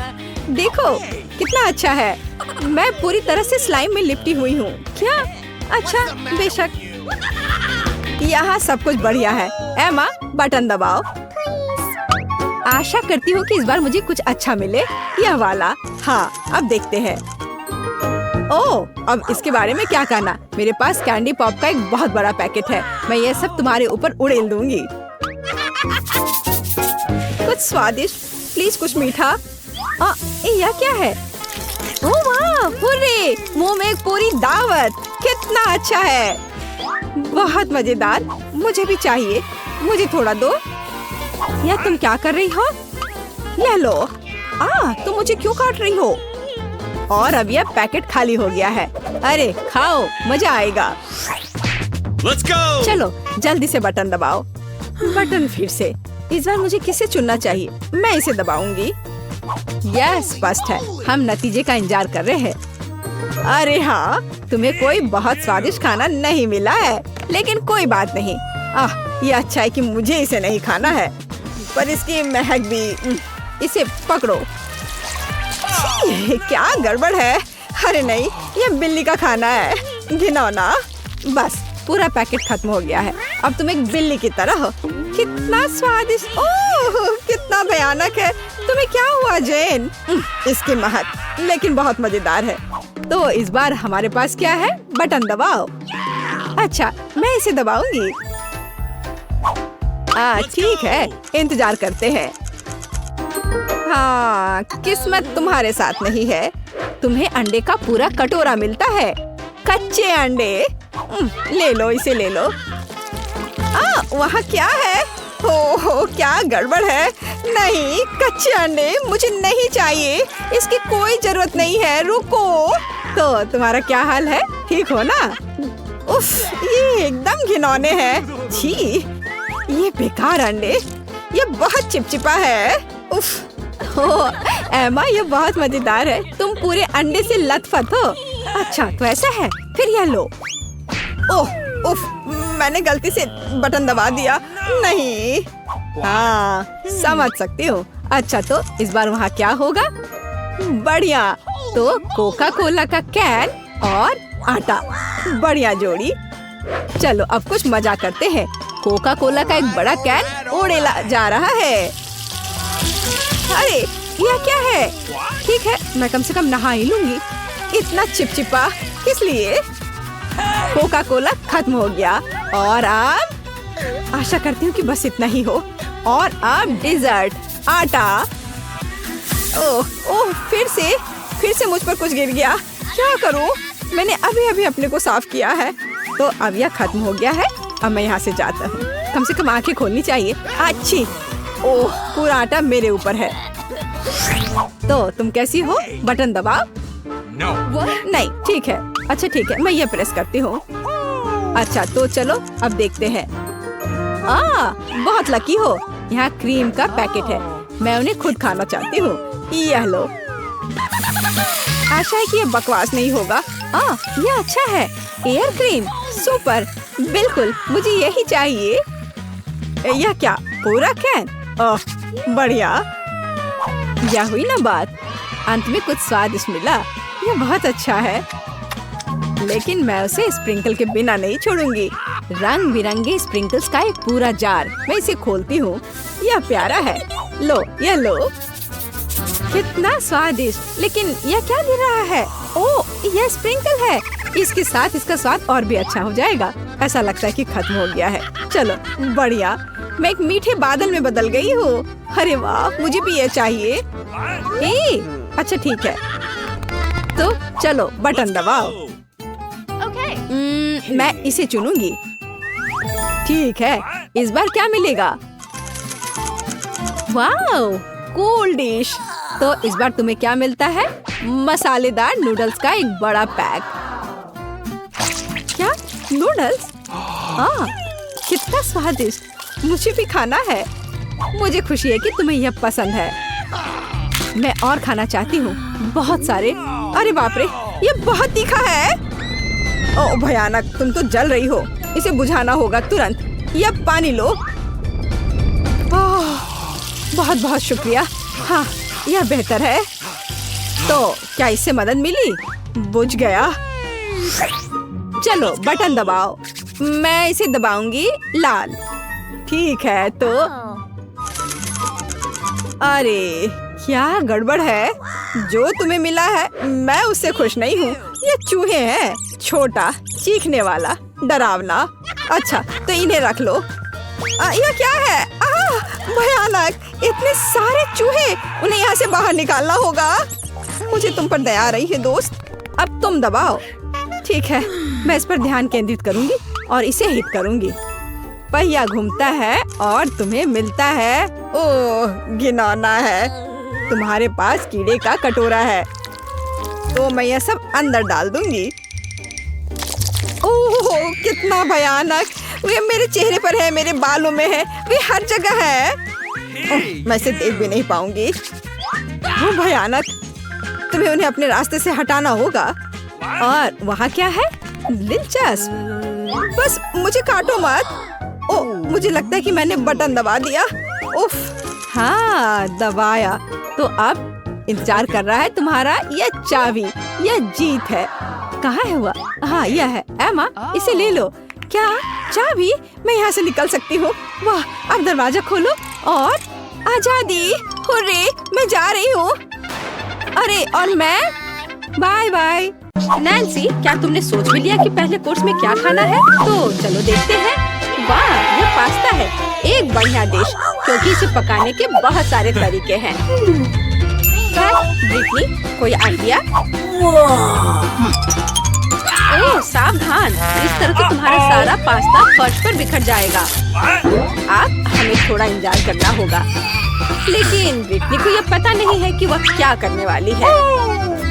देखो कितना अच्छा है। मैं पूरी तरह से स्लाइम में लिपटी हुई हूँ। क्या? अच्छा, बेशक। यहाँ सब कुछ बढ़िया है। एमा, बटन दबाओ। आशा करती हूँ कि इस बार मुझे कुछ अच्छा मिले। यह वाला। हाँ, अब देखते हैं। ओह, अब इसके बारे में क्या कहना? मेरे पास कैंडी पॉप का एक बहुत बड़ा पैकेट है। मैं ये सब तुम्हारे ऊपर उड़ेल दूंगी। कुछ स्वादिष्ट, प्लीज कुछ मीठा। यह क्या है? ओह वाह, हुर्रे! मुंह में एक पूरी दावत। कितना अच्छा है। बहुत मजेदार। मुझे भी चाहिए। मुझे थोड़ा दो। यह तुम क्या कर रही हो? ले लो। तुम मुझे क्यों काट रही हो? और अब यह पैकेट खाली हो गया है। अरे खाओ, मजा आएगा। Let's go! चलो जल्दी से बटन दबाओ। बटन फिर से। इस बार मुझे किसे चुनना चाहिए? मैं इसे दबाऊंगी। यह स्पष्ट है, हम नतीजे का इंतजार कर रहे हैं। अरे हाँ, तुम्हें कोई बहुत स्वादिष्ट खाना नहीं मिला है, लेकिन कोई बात नहीं। ये अच्छा है कि मुझे इसे नहीं खाना है, पर इसकी महक भी। इसे पकड़ो। क्या गड़बड़ है? अरे नहीं, ये बिल्ली का खाना है। घिनौना। बस पूरा पैकेट खत्म हो गया है। अब तुम एक बिल्ली की तरह हो। कितना स्वादिष्ट। ओह, कितना भयानक है। तुम्हें क्या हुआ जेन? इसकी महक लेकिन बहुत मजेदार है। तो इस बार हमारे पास क्या है? बटन दबाओ। अच्छा, मैं इसे दबाऊंगी। ठीक है, इंतजार करते हैं। हाँ, किस्मत तुम्हारे साथ नहीं है। तुम्हें अंडे का पूरा कटोरा मिलता है। कच्चे अंडे। ले लो, इसे ले लो। वहाँ क्या है? हो, क्या गड़बड़ है? नहीं, कच्चे अंडे मुझे नहीं चाहिए। इसकी कोई जरूरत नहीं है। रुको। तो तुम्हारा क्या हाल है? ठीक हो ना? उफ, ये एकदम घिनौने हैं। छी, ये बेकार अंडे। ये बहुत चिपचिपा है। उफ। एमा, ये बहुत मजेदार है। तुम पूरे अंडे से लथपथ हो। अच्छा, तो ऐसा है? फिर यह लो। ओह, उफ, मैंने गलती से बटन दबा दिया। नहीं। हाँ, समझ सकती हूँ। अच्छा, तो इस बार वहाँ क्या होगा? बढ़िया। तो कोका कोला का कैन और आटा। बढ़िया जोड़ी। चलो अब कुछ मजा करते हैं। कोका कोला का एक बड़ा कैन उड़ेला जा रहा है। अरे, यह क्या है? ठीक है, मैं कम से कम नहा ही लूंगी। इतना चिपचिपा किस लिए? कोका कोला खत्म हो गया। और अब आशा करती हूँ कि बस इतना ही हो। और अब डिजर्ट, आटा। ओह, फिर से मुझ पर कुछ गिर गया। क्या करूँ? मैंने अभी अपने को साफ किया है। तो अब यह खत्म हो गया है। अब मैं यहाँ से जाता हूँ। कम से कम आंखें खोलनी चाहिए। अच्छी। ओह, पूरा आटा मेरे ऊपर है। तो तुम कैसी हो? बटन दबाओ। No. नहीं, ठीक है। अच्छा ठीक है, मैं ये प्रेस करती हूँ। अच्छा, तो चलो अब देखते हैं। बहुत लकी हो। यहाँ क्रीम का पैकेट है। मैं उन्हें खुद खाना चाहती हूँ। यह लो। आशा है कि ये बकवास नहीं होगा। यह अच्छा है। Air cream, super. बिल्कुल, मुझे यही चाहिए। यह क्या? पूरा कैन? बढ़िया। यह हुई ना बात। अंत में कुछ स्वादिष्ट मिला। यह बहुत अच्छा है, लेकिन मैं उसे स्प्रिंकल के बिना नहीं छोड़ूंगी। रंग बिरंगे स्प्रिंकल्स का एक पूरा जार। मैं इसे खोलती हूँ। यह प्यारा है। लो, यह लो। कितना स्वादिष्ट। लेकिन यह क्या दे रहा है? ओह, यह स्प्रिंकल है। इसके साथ इसका स्वाद और भी अच्छा हो जाएगा। ऐसा लगता है कि खत्म हो गया है। चलो, बढ़िया। मैं एक मीठे बादल में बदल गई हूँ। अरे वाह, मुझे भी ये चाहिए। अच्छा ठीक है, तो चलो बटन दबाओ। Okay. मैं इसे चुनूंगी। ठीक है, इस बार क्या मिलेगा? Wow, cool dish. तो इस बार तुम्हें क्या मिलता है? मसालेदार नूडल्स का एक बड़ा पैक। क्या नूडल्स? हाँ, कितना स्वादिष्ट। मुझे भी खाना है। मुझे खुशी है कि तुम्हें यह पसंद है। मैं और खाना चाहती हूँ, बहुत सारे। अरे बाप रे, ये बहुत तीखा है। ओह भयानक, तुम तो जल रही हो। इसे बुझाना होगा तुरंत। यह पानी लो। बहुत बहुत शुक्रिया। हाँ, यह बेहतर है। तो क्या इससे मदद मिली? बुझ गया। चलो बटन दबाओ। मैं इसे दबाऊंगी लाल। ठीक है, तो अरे क्या गड़बड़ है? जो तुम्हें मिला है मैं उससे खुश नहीं हूँ। ये चूहे हैं, छोटा, चीखने वाला, डरावना। अच्छा, तो इन्हें रख लो। यह क्या है? भयानक, इतने सारे चूहे। उन्हें यहाँ से बाहर निकालना होगा। मुझे तुम पर दया आ रही है दोस्त। अब तुम दबाओ। ठीक है, मैं इस पर ध्यान केंद्रित करूंगी और इसे हिट करूंगी। पहिया घूमता है और तुम्हें मिलता है। ओह, घिनौना है। तुम्हारे पास कीड़े का कटोरा है, तो मैं यह सब अंदर डाल दूंगी। ओह, कितना भयानक। वे मेरे चेहरे पर है, मेरे बालों में है, वे हर जगह है। मैं इसे देख भी नहीं पाऊंगी। वो भयानक। तुम्हें उन्हें अपने रास्ते से हटाना होगा। और वहाँ क्या है? दिलचस्प। बस मुझे काटो मत। ओह, मुझे लगता है कि मैंने बटन दबा दिया। उफ, हाँ, दबाया। तो अब इंतजार कर रहा है तुम्हारा यह चाबी। यह जीत है। कहाँ है वह? हाँ, यह है। एमा, इसे ले लो। क्या चाबी? मैं यहाँ से निकल सकती हूँ। वाह, अब दरवाजा खोलो और आजादी। हुर्रे, मैं जा रही हूँ। अरे, और मैं? Bye bye. नैन्सी, क्या तुमने सोच भी लिया कि पहले कोर्स में क्या खाना है? तो चलो देखते हैं। वाह, ये पास्ता है। एक बढ़िया डिश, क्योंकि इसे पकाने के बहुत सारे तरीके हैं। ब्रिटनी, कोई आइडिया? ओह, सावधान, इस तरह से तुम्हारा सारा पास्ता फर्श पर बिखर जाएगा। अब हमें थोड़ा इंतजार करना होगा। लेकिन ब्रिटनी को यह पता नहीं है कि वह क्या करने वाली है।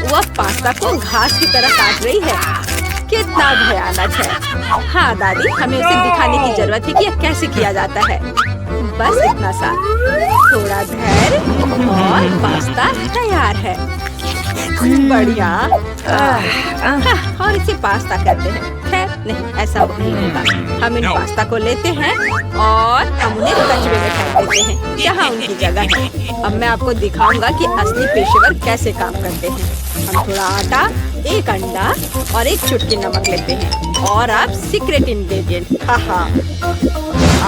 वह पास्ता को घास की तरह काट रही है। कितना भयानक है। हाँ दादी, हमें उसे दिखाने की जरूरत है कि यह कैसे किया जाता है। बस इतना सा। थोड़ा धैर्य और पास्ता तैयार है। बढ़िया। और इसे पास्ता कहते हैं। खैर नहीं, ऐसा नहीं होगा। हम इन पास्ता को लेते हैं और हम उन्हें कचरे में फेंक देते हैं, जहाँ उनकी जगह है। अब मैं आपको दिखाऊंगा कि असली पेशेवर कैसे काम करते हैं। हम थोड़ा आटा, एक अंडा और एक चुटकी नमक लेते हैं। और अब सीक्रेट इंग्रेडिएंट। हाँ,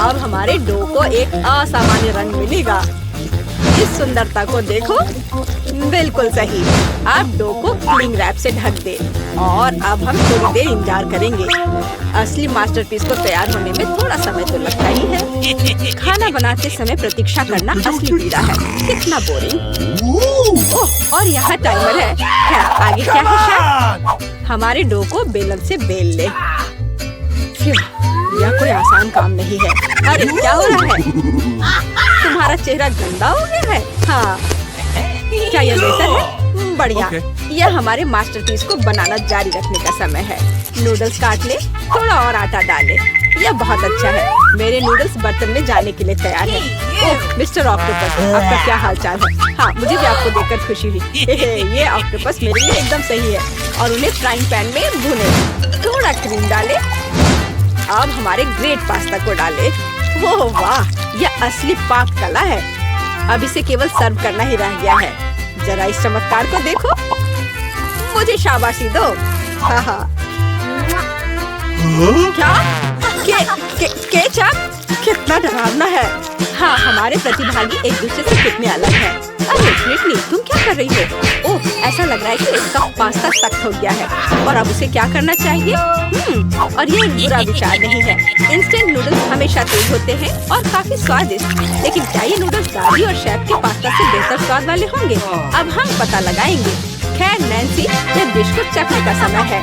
अब हमारे डो को एक असामान्य रंग मिलेगा। इस सुंदरता को देखो। बिल्कुल सही। आप डो को क्लिंग रैप से ढक दे और अब हम थोड़ी देर इंतजार करेंगे। असली मास्टरपीस को तैयार होने में थोड़ा समय तो लगता ही है। खाना बनाते समय प्रतीक्षा करना असली पीड़ा है। कितना बोरिंग। ओह, और यहाँ टाइमर है। क्या आगे क्या है? शायद हमारे डो को बेलन से बेल ले। यह कोई आसान काम नहीं है। अरे क्या हो रहा है? तुम्हारा चेहरा गंदा हो गया है। हाँ, क्या यह बेहतर है? बढ़िया। यह हमारे मास्टरपीस को बनाना जारी रखने का समय है। नूडल्स काट ले, थोड़ा और आटा डाले। यह बहुत अच्छा है। मेरे नूडल्स बर्तन में जाने के लिए तैयार है। ओह मिस्टर ऑक्टोपस, आपका क्या हालचाल है? हाँ, मुझे भी आपको देखकर खुशी हुई। ये ऑक्टोपस मेरे लिए एकदम सही है। और उन्हें फ्राइंग पैन में भूने, थोड़ा क्रीम डाले। अब हमारे ग्रेट पास्ता को डाले। ओह वाह, यह असली पाक कला है। अब इसे केवल सर्व करना ही रह गया है। जरा इस चमत्कार को देखो। मुझे शाबाशी दो। हाँ। क्या? केचप कितना डरावना है। हाँ, हमारे प्रतिभागी एक दूसरे से कितने अलग हैं। अरे ब्रिटनी, तुम क्या कर रही हो? ओह, ऐसा लग रहा है कि इसका पास्ता सख्त हो गया है और अब उसे क्या करना चाहिए? और ये एक बुरा विचार नहीं है। इंस्टेंट नूडल्स हमेशा तेज होते हैं और काफी स्वादिष्ट, लेकिन क्या ये नूडल्स दादी और शेफ के पास्ता से बेहतर स्वाद वाले होंगे? अब हम पता लगाएंगे। खैर नैन्सी, यह डिश को चखने का समय है।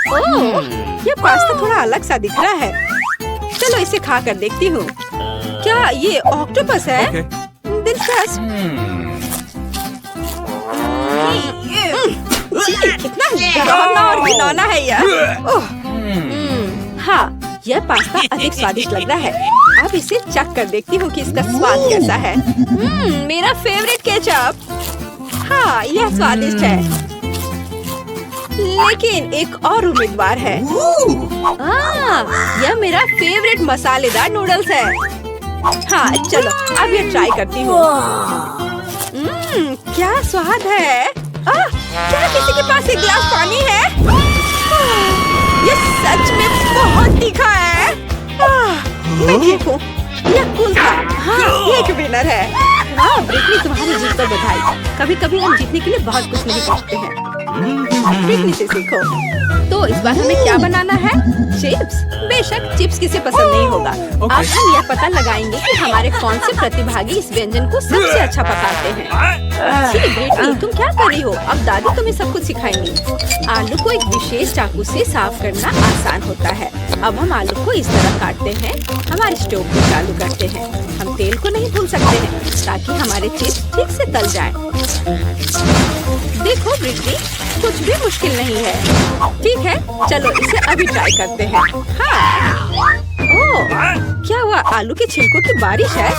ओह, ये पास्ता थोड़ा अलग सा दिख रहा है। चलो इसे खा कर देखती हूँ। क्या ये ऑक्टोपस है? दिलचस्प। कितना डरावना और घिनौना है यह। ओह, हाँ, यह पास्ता अधिक स्वादिष्ट लग रहा है। अब इसे चख कर देखती हूँ कि इसका स्वाद कैसा है। मेरा फेवरेट केचप। हाँ, यह स्वादिष्ट है, लेकिन एक और उम्मीदवार है। यह मेरा फेवरेट मसालेदार नूडल्स है। हाँ, चलो अब ये ट्राई करती हूँ। क्या स्वाद है। क्या किसी के पास एक गिलास पानी है? ये सच में बहुत तीखा है। मैं ठीक हूँ, यह कूल था। हाँ, ये एक विनर है। हाँ ब्रिटनी, तुम्हारी जीत पर बधाई। कभी कभी हम जीतने के लिए बहुत कुछ नहीं कर सकते हैं। ब्रिटनी से सीखो। तो इस बार हमें क्या बनाना है? चिप्स। बेशक चिप्स किसे पसंद नहीं होगा। अब हम यह पता लगाएंगे कि हमारे कौन से प्रतिभागी इस व्यंजन को सबसे अच्छा पकाते हैं। ब्रिटनी, तुम क्या कर रही हो? अब दादी तुम्हें सब कुछ सिखाएंगी। आलू को एक विशेष चाकू से साफ करना आसान होता है। अब हम आलू को इस तरह काटते हैं। हमारे स्टोव को चालू करते हैं। हम तेल को नहीं भूल सकते हैं ताकि हमारे चिप्स ठीक से तल जाएं। देखो ब्रिटनी, कुछ भी मुश्किल नहीं है। ठीक है, चलो इसे अभी ट्राई करते हैं। हाँ। ओह, क्या हुआ? आलू के छिलकों की बारिश है।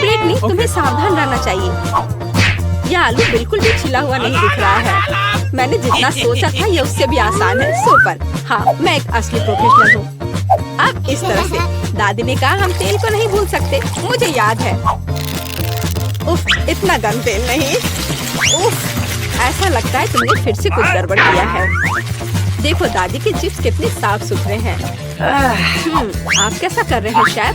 ब्रिटनी, तुम्हें सावधान रहना चाहिए। यह आलू बिल्कुल भी छिला हुआ नहीं दिख रहा है। मैंने जितना सोचा था यह उससे भी आसान है। सुपर। हाँ, मैं एक असली प्रोफेशनल हूँ। अब इस तरह से दादी ने कहा हम तेल को नहीं भूल सकते। मुझे याद है। उफ, इतना गर्म तेल नहीं। उफ, ऐसा लगता है तुमने फिर से कुछ गड़बड़ किया है। देखो दादी के चिप्स कितने साफ सुथरे हैं। आप कैसा कर रहे हैं शेफ?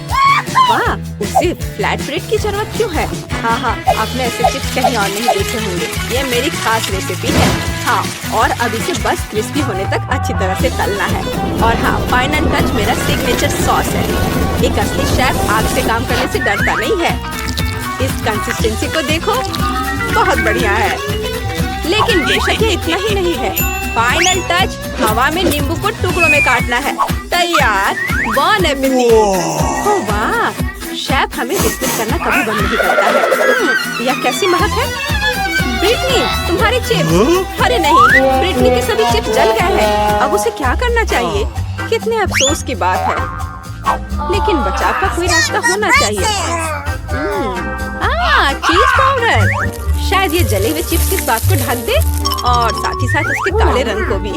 वाह, उसे फ्लैट ब्रेड की जरूरत क्यों है? हाँ, आपने ऐसे चिप्स कहीं और नहीं देखे होंगे। ये मेरी खास रेसिपी है। हाँ, और अब इसे बस क्रिस्पी होने तक अच्छी तरह से तलना है। और हाँ, फाइनल टच मेरा सिग्नेचर सॉस है। एक असली शेफ आग से काम करने से डरता नहीं है। इस कंसिस्टेंसी को देखो, बहुत बढ़िया है। लेकिन बेशक ये इतना ही नहीं है। फाइनल टच, हवा में नींबू को टुकड़ों में काटना है। तैयार। बॉन एपेटिट। ओह वाह, शेफ हमें बिस्कुट करना कभी बंद नहीं करता है। यह कैसी महक है? ब्रिटनी, तुम्हारे चिप्स। अरे नहीं, ब्रिटनी के सभी चिप्स जल गए हैं। अब उसे क्या करना चाहिए? कितने अफसोस की बात है। लेकिन बचाव का कोई रास्ता होना चाहिए। चीज पाउडर। शायद ये जले हुए चिप्स के स्वाद को ढक दे और साथ ही साथ उसके काले रंग को भी।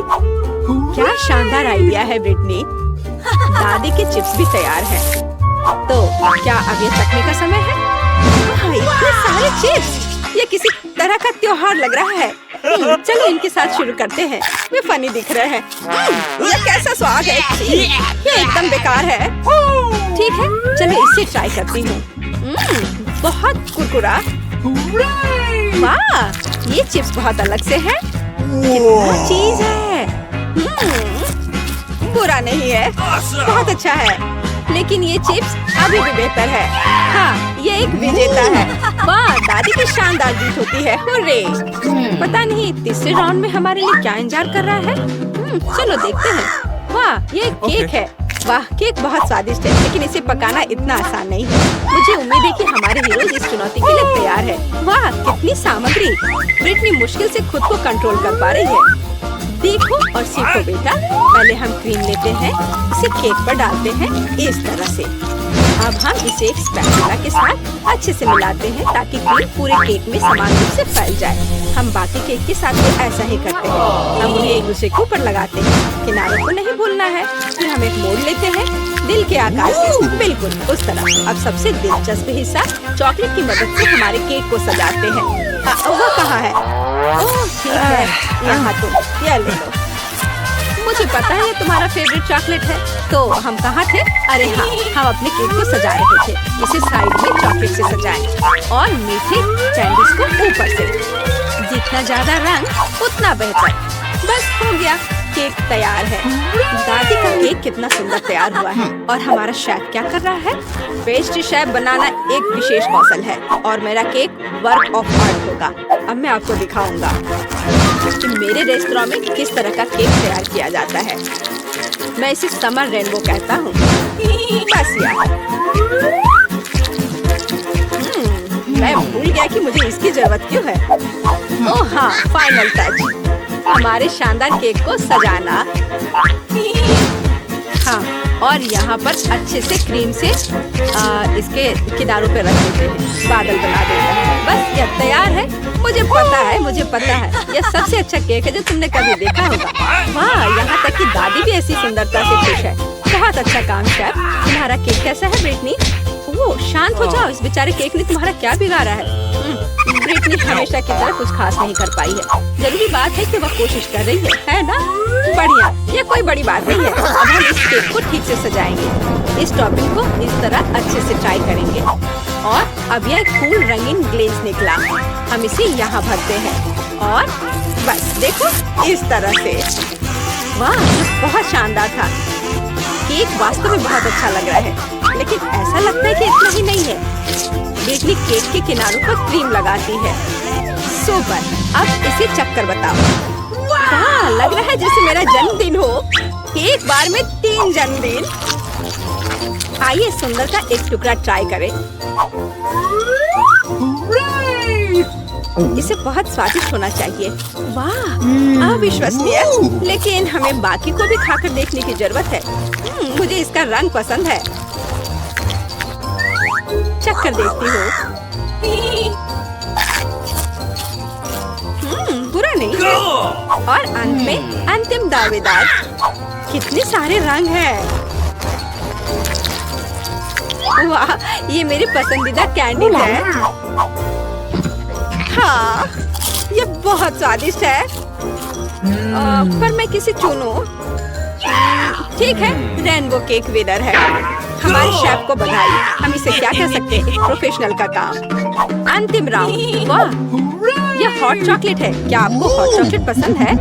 क्या शानदार आइडिया है ब्रिटनी। दादी के चिप्स भी तैयार हैं। तो क्या अब ये चखने का समय है? इतने सारे चिप्स, ये किसी तरह का त्योहार लग रहा है। चलो इनके साथ शुरू करते हैं। वे फनी दिख रहे हैं। ये कैसा स्वाद है? ये एकदम बेकार है। ठीक है, चलो इसे ट्राई करती हूँ। बहुत कुरकुरा। वाह, ये चिप्स बहुत अलग से है। कितना चीज है। बुरा नहीं है, बहुत अच्छा है। लेकिन ये चिप्स अभी भी बेहतर है। हाँ, ये एक विजेता है। वाह, दादी की शानदार जीत होती है। हुर्रे। पता नहीं तीसरे राउंड में हमारे लिए क्या इंतजार कर रहा है। चलो देखते हैं। वाह, ये एक केक है। वाह, केक बहुत स्वादिष्ट है, लेकिन इसे पकाना इतना आसान नहीं है। मुझे उम्मीद है कि हमारे हीरो इस चुनौती के लिए तैयार है। वाह, कितनी सामग्री। ब्रिटनी मुश्किल से खुद को कंट्रोल कर पा रही है। देखो और सीखो बेटा। पहले हम क्रीम लेते हैं, इसे केक पर डालते हैं इस तरह से। अब हम इसे एक स्पैचुला के साथ अच्छे से मिलाते हैं ताकि क्रीम पूरे केक में समान रूप से फैल जाए। हम बाकी केक के साथ भी ऐसा ही करते हैं। हम उन्हें एक दूसरे के ऊपर लगाते हैं। किनारों को नहीं भूलना है। फिर हम एक मोड़ लेते हैं दिल के आकार के, बिल्कुल उस तरह। अब सबसे दिलचस्प हिस्सा, चॉकलेट की मदद से हमारे केक को सजाते हैं। वो कहाँ है? ओह ठीक है, यहाँ तुम, यह ले लो। मुझे पता है ये तुम्हारा फेवरेट चॉकलेट है। तो हम कहाँ थे? अरे हाँ, हम अपने केक को सजा रहे थे। इसे साइड में चॉकलेट से सजाएं और मीठे कैंडीज को ऊपर से। जितना ज्यादा रंग उतना बेहतर। बस हो गया, केक तैयार है। दादी का केक कितना सुंदर तैयार हुआ है। और हमारा शेफ क्या कर रहा है? पेस्ट्री शेफ बनाना एक विशेष कौशल है और मेरा केक वर्क ऑफ आर्ट होगा। अब मैं आपको दिखाऊंगा कि मेरे रेस्टोरेंट में किस तरह का केक तैयार किया जाता है। मैं इसे समर रेनबो कहता हूँ। बस यार, मैं भूल गया कि मुझे इसकी जरूरत क्यों है। ओह हाँ, फाइनल टच, हमारे शानदार केक को सजाना। हाँ, और यहाँ पर अच्छे से क्रीम से इसके किनारों पे रख देते हैं, बादल बना देते हैं। बस यह तैयार है। मुझे पता है यह सबसे अच्छा केक है जो तुमने कभी देखा होगा। वाह, यहाँ तक कि दादी भी ऐसी सुंदरता से खुश है। बहुत अच्छा काम शेफ। तुम्हारा केक कैसा है ब्रिटनी? वो शांत हो जाओ, इस बेचारे केक ने तुम्हारा क्या बिगाड़ा है? ब्रिटनी हमेशा की तरह कुछ खास नहीं कर पाई है। जरूरी बात है कि वह कोशिश कर रही है ना? बढ़िया, ये कोई बड़ी बात नहीं है। अब हम इस केक को ठीक से सजाएंगे। इस टॉपिंग को इस तरह अच्छे से ट्राई करेंगे। और अब यह कूल रंगीन ग्लेज निकला। हम इसे यहाँ भरते हैं और बस देखो इस तरह से। वाह, बहुत शानदार था। केक वास्तव में बहुत अच्छा लग रहा है, लेकिन ऐसा लगता है कि इतना ही नहीं है। ब्रिटनी केक के किनारों पर क्रीम लगाती है। सुपर, अब इसे चक्कर बताओ। वाह, लग रहा है जैसे मेरा जन्मदिन हो। एक बार में 3 जन्मदिन। आइए सुंदर का एक टुकड़ा ट्राई करें। इसे बहुत स्वादिष्ट होना चाहिए। वाह, अविश्वसनीय। लेकिन हमें बाकी को भी खाकर देखने की जरूरत है। मुझे इसका रंग पसंद है। चक्कर देखती हूँ। बुरा नहीं है। और अंत में अंतिम दावेदार। कितने सारे रंग हैं। वाह, ये मेरी पसंदीदा कैंडी है। हाँ, ये बहुत स्वादिष्ट है। पर मैं किसे चुनूं? ठीक है, रेनबो केक विनर है। हमारे शेफ को बधाई। हम इसे क्या कह सकते हैं? एक प्रोफेशनल का काम। अंतिम राउंड। वाह, यह हॉट चॉकलेट है। क्या आपको हॉट चॉकलेट पसंद है?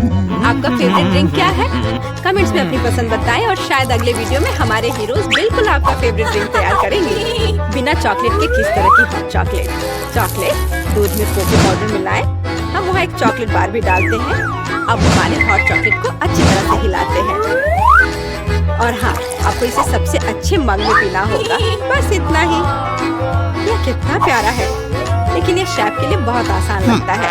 आपका फेवरेट ड्रिंक क्या है? कमेंट्स में अपनी पसंद बताएं और शायद अगले वीडियो में हमारे हीरोज बिल्कुल आपका फेवरेट ड्रिंक तैयार करेंगे। बिना चॉकलेट के किस तरह की हॉट चॉकलेट? चॉकलेट दूध में कोको पाउडर मिलाएं। हम वहाँ एक चॉकलेट बार भी डालते हैं। अब हमारे हॉट चॉकलेट को अच्छी तरह से हिलाते हैं। और हाँ, आपको इसे सबसे अच्छे मग में पीना होगा। बस इतना ही। यह कितना प्यारा है, लेकिन ये शेफ के लिए बहुत आसान लगता है।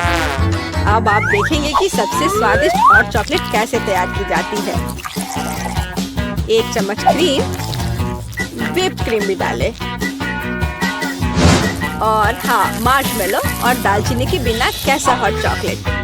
अब आप देखेंगे कि सबसे स्वादिष्ट हॉट चॉकलेट कैसे तैयार की जाती है। 1 चम्मच क्रीम, व्हिप क्रीम भी डालें। और हाँ, मार्शमेलो और दालचीनी के बिना कैसा हॉट चॉकलेट।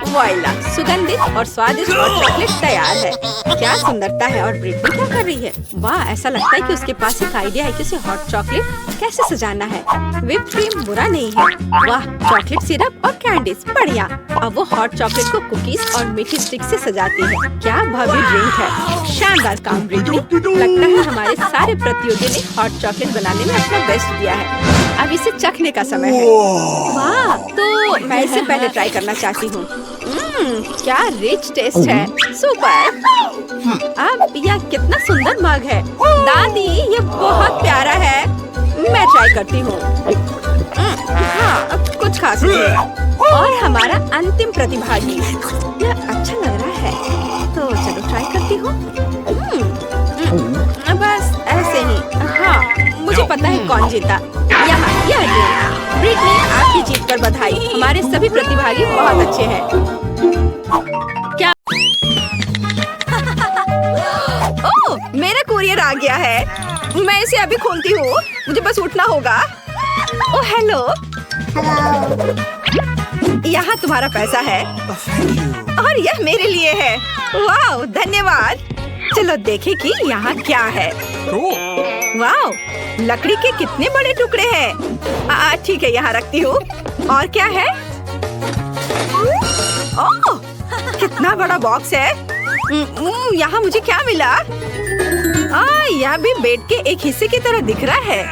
वॉइला, सुगंधित और स्वादिष्ट हॉट चॉकलेट तैयार है। क्या सुंदरता है। और ब्रिटनी क्या कर रही है? वाह, ऐसा लगता है कि उसके पास एक आइडिया है कि उसे हॉट चॉकलेट कैसे सजाना है। व्हिप क्रीम बुरा नहीं है। वाह, चॉकलेट सिरप और कैंडीज बढ़िया। अब वो हॉट चॉकलेट को कुकीज और मीठी स्टिक से सजाती है। क्या भव्य ड्रिंक है। शानदार काम ब्रिटनी। लगता है हमारे सारे प्रतियोगी ने हॉट चॉकलेट बनाने में अपना बेस्ट दिया है। अब इसे चखने का समय है। वाह, तो मैं इसे पहले ट्राई करना चाहती हूँ। क्या रिच टेस्ट है। सुपर। अब यह कितना सुंदर मग है। दादी, ये बहुत प्यारा है। मैं ट्राई करती हूँ। हाँ, अब कुछ खास नहीं। और हमारा अंतिम प्रतिभागी। यह अच्छा लग रहा है, तो चलो ट्राई करती हूँ। बस ऐसे ही। हाँ, मुझे पता है कौन जीता। यहाँ यह ब्रिटनी, आपकी जीत पर बधाई। हमारे सभी प्रतिभागी बहुत अच्छे हैं। क्या? ओह, मेरा कुरियर आ गया है। मैं इसे अभी खोलती हूँ। मुझे बस उठना होगा। Oh hello. यहाँ तुम्हारा पैसा है और यह मेरे लिए है। वाह, धन्यवाद। चलो देखें कि यहाँ क्या है। वाह, लकड़ी के कितने बड़े टुकड़े हैं। ठीक है, यहाँ रखती हूँ। और क्या है? ओह, कितना बड़ा बॉक्स है। यहाँ मुझे क्या मिला? यह भी बेड के एक हिस्से की तरह दिख रहा है।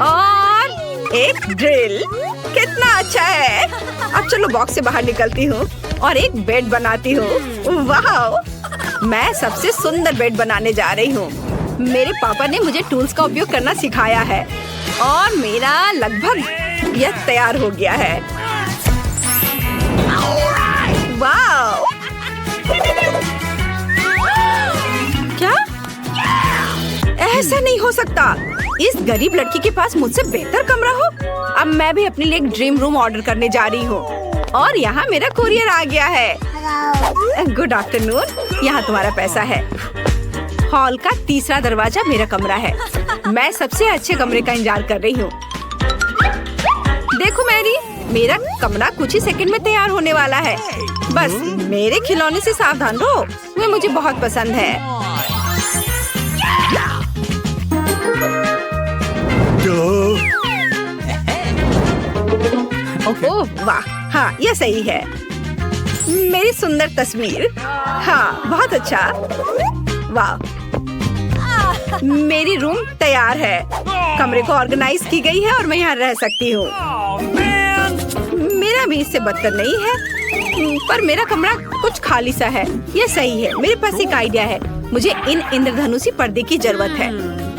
और एक ड्रिल। कितना अच्छा है। अब चलो बॉक्स से बाहर निकलती हूँ और एक बेड बनाती हूँ। वाह! मैं सबसे सुंदर बेड बनाने जा रही हूँ। मेरे पापा ने मुझे टूल्स का उपयोग करना सिखाया है और मेरा लगभग यह तैयार हो गया है। वाह! क्या? ऐसा नहीं हो सकता। इस गरीब लड़की के पास मुझसे बेहतर कमरा हो। अब मैं भी अपने लिए एक ड्रीम रूम ऑर्डर करने जा रही हूँ और यहाँ मेरा कोरियर आ गया है। गुड आफ्टरनून, यहाँ तुम्हारा पैसा है। हॉल का तीसरा दरवाजा मेरा कमरा है। मैं सबसे अच्छे कमरे का इंतजार कर रही हूँ। देखो मैरी, मेरा कमरा कुछ ही सेकंड में तैयार होने वाला है। बस मेरे खिलौने से सावधान रहो, वे मुझे बहुत पसंद है। ओह वाह, हाँ यह सही है। मेरी सुंदर तस्वीर। हाँ बहुत अच्छा। वाह, मेरी रूम तैयार है। कमरे को ऑर्गेनाइज की गई है और मैं यहाँ रह सकती हूँ। मेरा भी इससे बदतर नहीं है, पर मेरा कमरा कुछ खाली सा है। ये सही है। मेरे पास एक आइडिया है। मुझे इन इंद्रधनुषी पर्दे की जरूरत है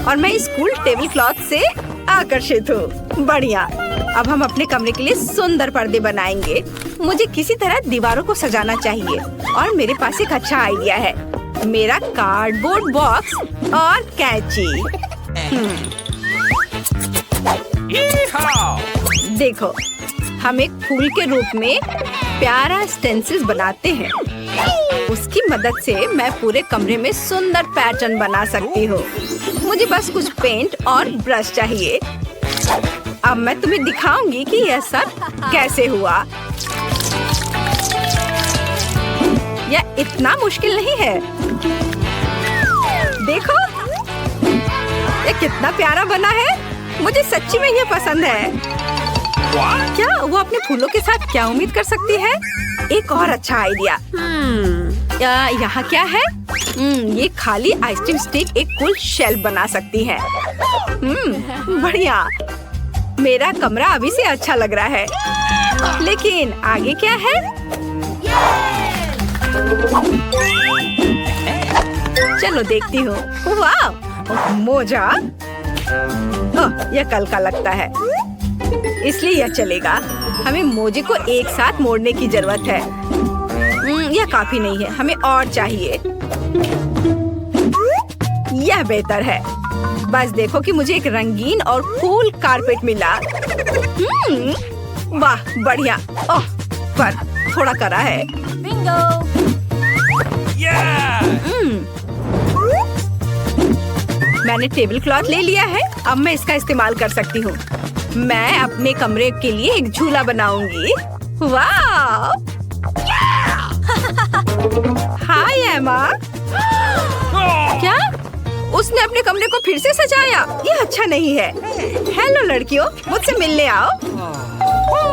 और मैं इस कूल टेबल क्लॉथ से आकर्षित हूँ। बढ़िया। अब हम अपने कमरे के लिए सुंदर पर्दे बनाएंगे। मुझे किसी तरह दीवारों को सजाना चाहिए और मेरे पास एक अच्छा आइडिया है। मेरा कार्डबोर्ड बॉक्स और कैंची। देखो, हम एक फूल के रूप में प्यारा स्टेंसिल बनाते हैं। उसकी मदद से मैं पूरे कमरे में सुंदर पैटर्न बना सकती हूँ। मुझे बस कुछ पेंट और ब्रश चाहिए। अब मैं तुम्हें दिखाऊंगी कि यह सब कैसे हुआ। यह इतना मुश्किल नहीं है। देखो, यह कितना प्यारा बना है। मुझे सच्ची में यह पसंद है। क्या वो अपने फूलों के साथ क्या उम्मीद कर सकती है? एक और अच्छा आइडिया। यहाँ क्या है? ये खाली आइसक्रीम स्टिक एक कूल शेल्फ बना सकती है। बढ़िया। मेरा कमरा अभी से अच्छा लग रहा है, लेकिन आगे क्या है? चलो देखती हूँ। वाह, मोजा। यह कल का लगता है, इसलिए यह चलेगा। हमें मोजे को एक साथ मोड़ने की जरूरत है। यह काफी नहीं है, हमें और चाहिए। यह बेहतर है। बस देखो कि मुझे एक रंगीन और कूल कारपेट मिला। वाह बढ़िया। ओह, पर थोड़ा कड़ा है। मैंने टेबल क्लॉथ ले लिया है। अब मैं इसका इस्तेमाल कर सकती हूँ। मैं अपने कमरे के लिए एक झूला बनाऊंगी। वाह! हाय एमा। क्या? उसने अपने कमरे को फिर से सजाया। ये अच्छा नहीं है। हेलो लड़कियों, मुझसे मिलने आओ।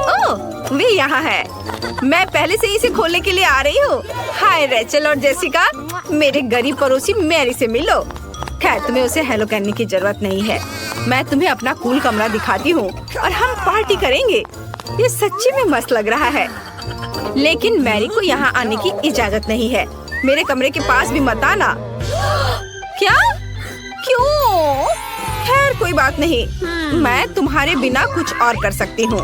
ओह, वे यहाँ है। मैं पहले से ही इसे खोलने के लिए आ रही हूँ। हाय रेचल और जेसिका, मेरे गरीब पड़ोसी मैरी से मिलो। खैर, तुम्हें उसे हेलो कहने की जरूरत नहीं है। मैं तुम्हें अपना कूल कमरा दिखाती हूँ और हम पार्टी करेंगे। ये सच्ची में मस्त लग रहा है, लेकिन मैरी को यहाँ आने की इजाजत नहीं है। मेरे कमरे के पास भी मत आना। क्या? क्यों? खैर कोई बात नहीं, मैं तुम्हारे बिना कुछ और कर सकती हूँ।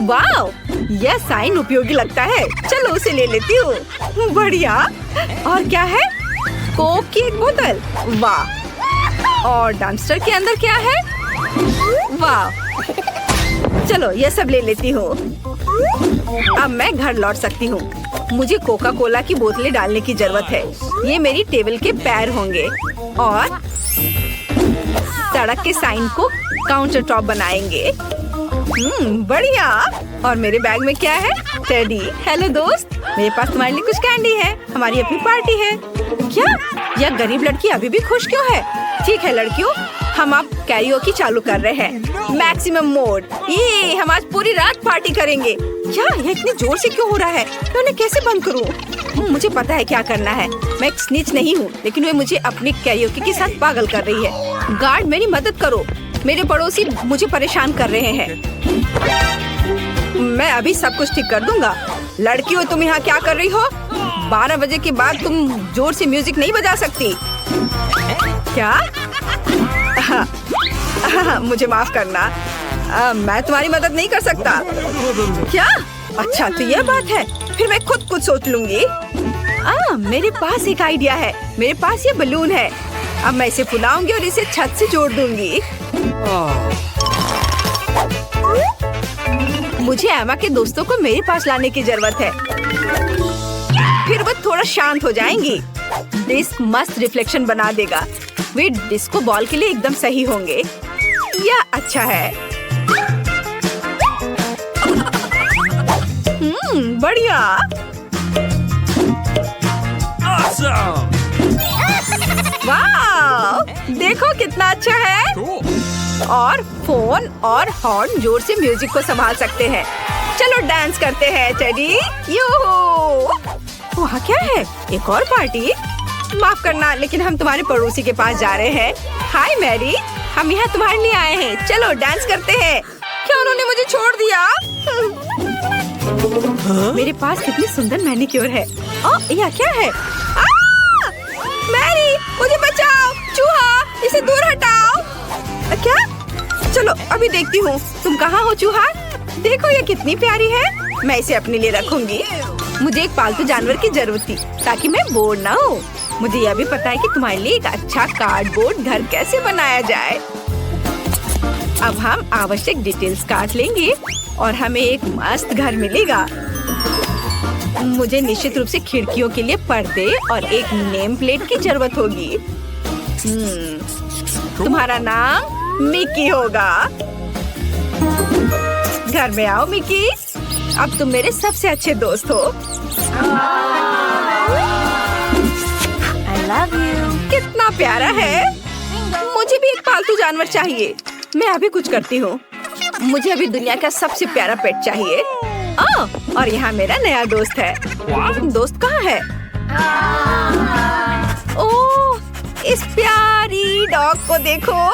वाह, यह साइन उपयोगी लगता है। चलो उसे ले लेती हूँ। बढ़िया। और क्या है? कोक की एक बोतल। वाह। और डम्पस्टर के अंदर क्या है? वाह। चलो यह सब ले लेती हूँ। अब मैं घर लौट सकती हूँ। मुझे कोका कोला की बोतलें डालने की जरूरत है। ये मेरी टेबल के पैर होंगे और सड़क के साइन को काउंटर टॉप बनाएंगे। बढ़िया। और मेरे बैग में क्या है? टेडी। हेलो दोस्त, मेरे पास तुम्हारे लिए कुछ कैंडी है। हमारी अपनी पार्टी है। क्या? यह गरीब लड़की अभी भी खुश क्यों है? ठीक है लड़कियों, हम अब कैरियोकी चालू कर रहे हैं। Maximum mode. ये हम आज पूरी रात पार्टी करेंगे। क्या ये इतने जोर से क्यों हो रहा है? मैं उन्हें कैसे बंद करूं? मुझे पता है क्या करना है। मैं एक स्निच नहीं हूँ, लेकिन वे मुझे अपनी कैरियोकी के साथ पागल कर रही है। गार्ड मेरी मदद करो, मेरे पड़ोसी मुझे परेशान कर रहे हैं। मैं अभी सब कुछ ठीक कर दूंगा। लड़की हो तुम यहाँ क्या कर रही हो? 12 बजे के बाद तुम जोर से म्यूजिक नहीं बजा सकती। क्या? मुझे माफ करना, मैं तुम्हारी मदद नहीं कर सकता। क्या? अच्छा तो यह बात है, फिर मैं खुद कुछ सोच लूंगी। मेरे पास एक आइडिया है। मेरे पास ये बलून है। अब मैं इसे फुलाऊंगी और इसे छत से जोड़ दूंगी। मुझे एमा के दोस्तों को मेरे पास लाने की जरूरत है, फिर वो थोड़ा शांत हो जाएंगी। डिस्क मस्त रिफ्लेक्शन बना देगा। वे डिस्को बॉल के लिए एकदम सही होंगे। यह अच्छा है। बढ़िया। Awesome! वाह! देखो कितना अच्छा है। Cool! और फोन और हॉर्न जोर से म्यूजिक को संभाल सकते हैं। चलो डांस करते हैं टेडी। यूहू! वहाँ क्या है? एक और पार्टी? माफ करना, लेकिन हम तुम्हारे पड़ोसी के पास जा रहे हैं। हाय मैरी, हम यहाँ तुम्हारे लिए आए हैं। चलो डांस करते हैं। क्या उन्होंने मुझे छोड़ दिया? मेरे पास कितनी सुंदर मैनिक्योर है। यह क्या है? मैरी, मुझे बचाओ! चूहा, इसे दूर हटाओ। क्या? चलो अभी देखती हूँ। तुम कहाँ हो चूहा? देखो ये कितनी प्यारी है। मैं इसे अपने लिए रखूंगी। मुझे एक पालतू जानवर की जरूरत थी ताकि मैं बोर ना हूँ। मुझे यह भी पता है कि तुम्हारे लिए एक अच्छा कार्डबोर्ड घर कैसे बनाया जाए। अब हम आवश्यक डिटेल्स काट लेंगे और हमें एक मस्त घर मिलेगा। मुझे निश्चित रूप से खिड़कियों के लिए पर्दे और एक नेम प्लेट की जरूरत होगी। तुम्हारा नाम मिकी होगा। घर में आओ मिकी, अब तुम मेरे सबसे अच्छे दोस्त हो। I love you. कितना प्यारा है। मुझे भी एक पालतू जानवर चाहिए। मैं अभी कुछ करती हूँ। मुझे अभी दुनिया का सबसे प्यारा पेट चाहिए। और यहाँ मेरा नया दोस्त है। दोस्त कहाँ है? ओह, इस प्यारी डॉग को देखो।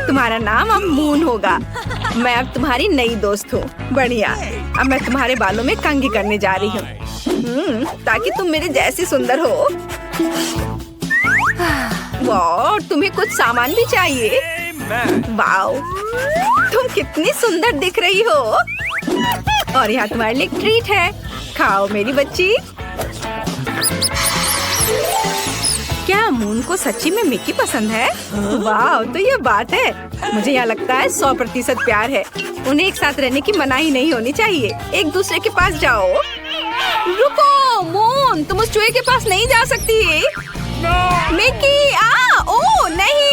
तुम्हारा नाम अब मून होगा। मैं अब तुम्हारी नई दोस्त हूँ। बढ़िया। अब मैं तुम्हारे बालों में कंघी करने जा रही हूँ, ताकि तुम मेरे जैसी सुंदर हो। वाह, तुम्हें कुछ सामान भी चाहिए। वाह, तुम कितनी सुंदर दिख रही हो। और यहाँ तुम्हारे लिए एक ट्रीट है। खाओ मेरी बच्ची। क्या मून को सच्ची में मिकी पसंद है? वाह, तो ये बात है। मुझे यहाँ लगता है 100% प्यार है। उन्हें एक साथ रहने की मनाही नहीं होनी चाहिए। एक दूसरे के पास जाओ। रुको मून, तुम उस चूहे के पास नहीं जा सकती। मिकी, ओ नहीं।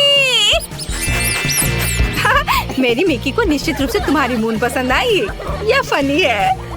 मेरी मिकी को निश्चित रूप से तुम्हारी मून पसंद आई। यह फनी है।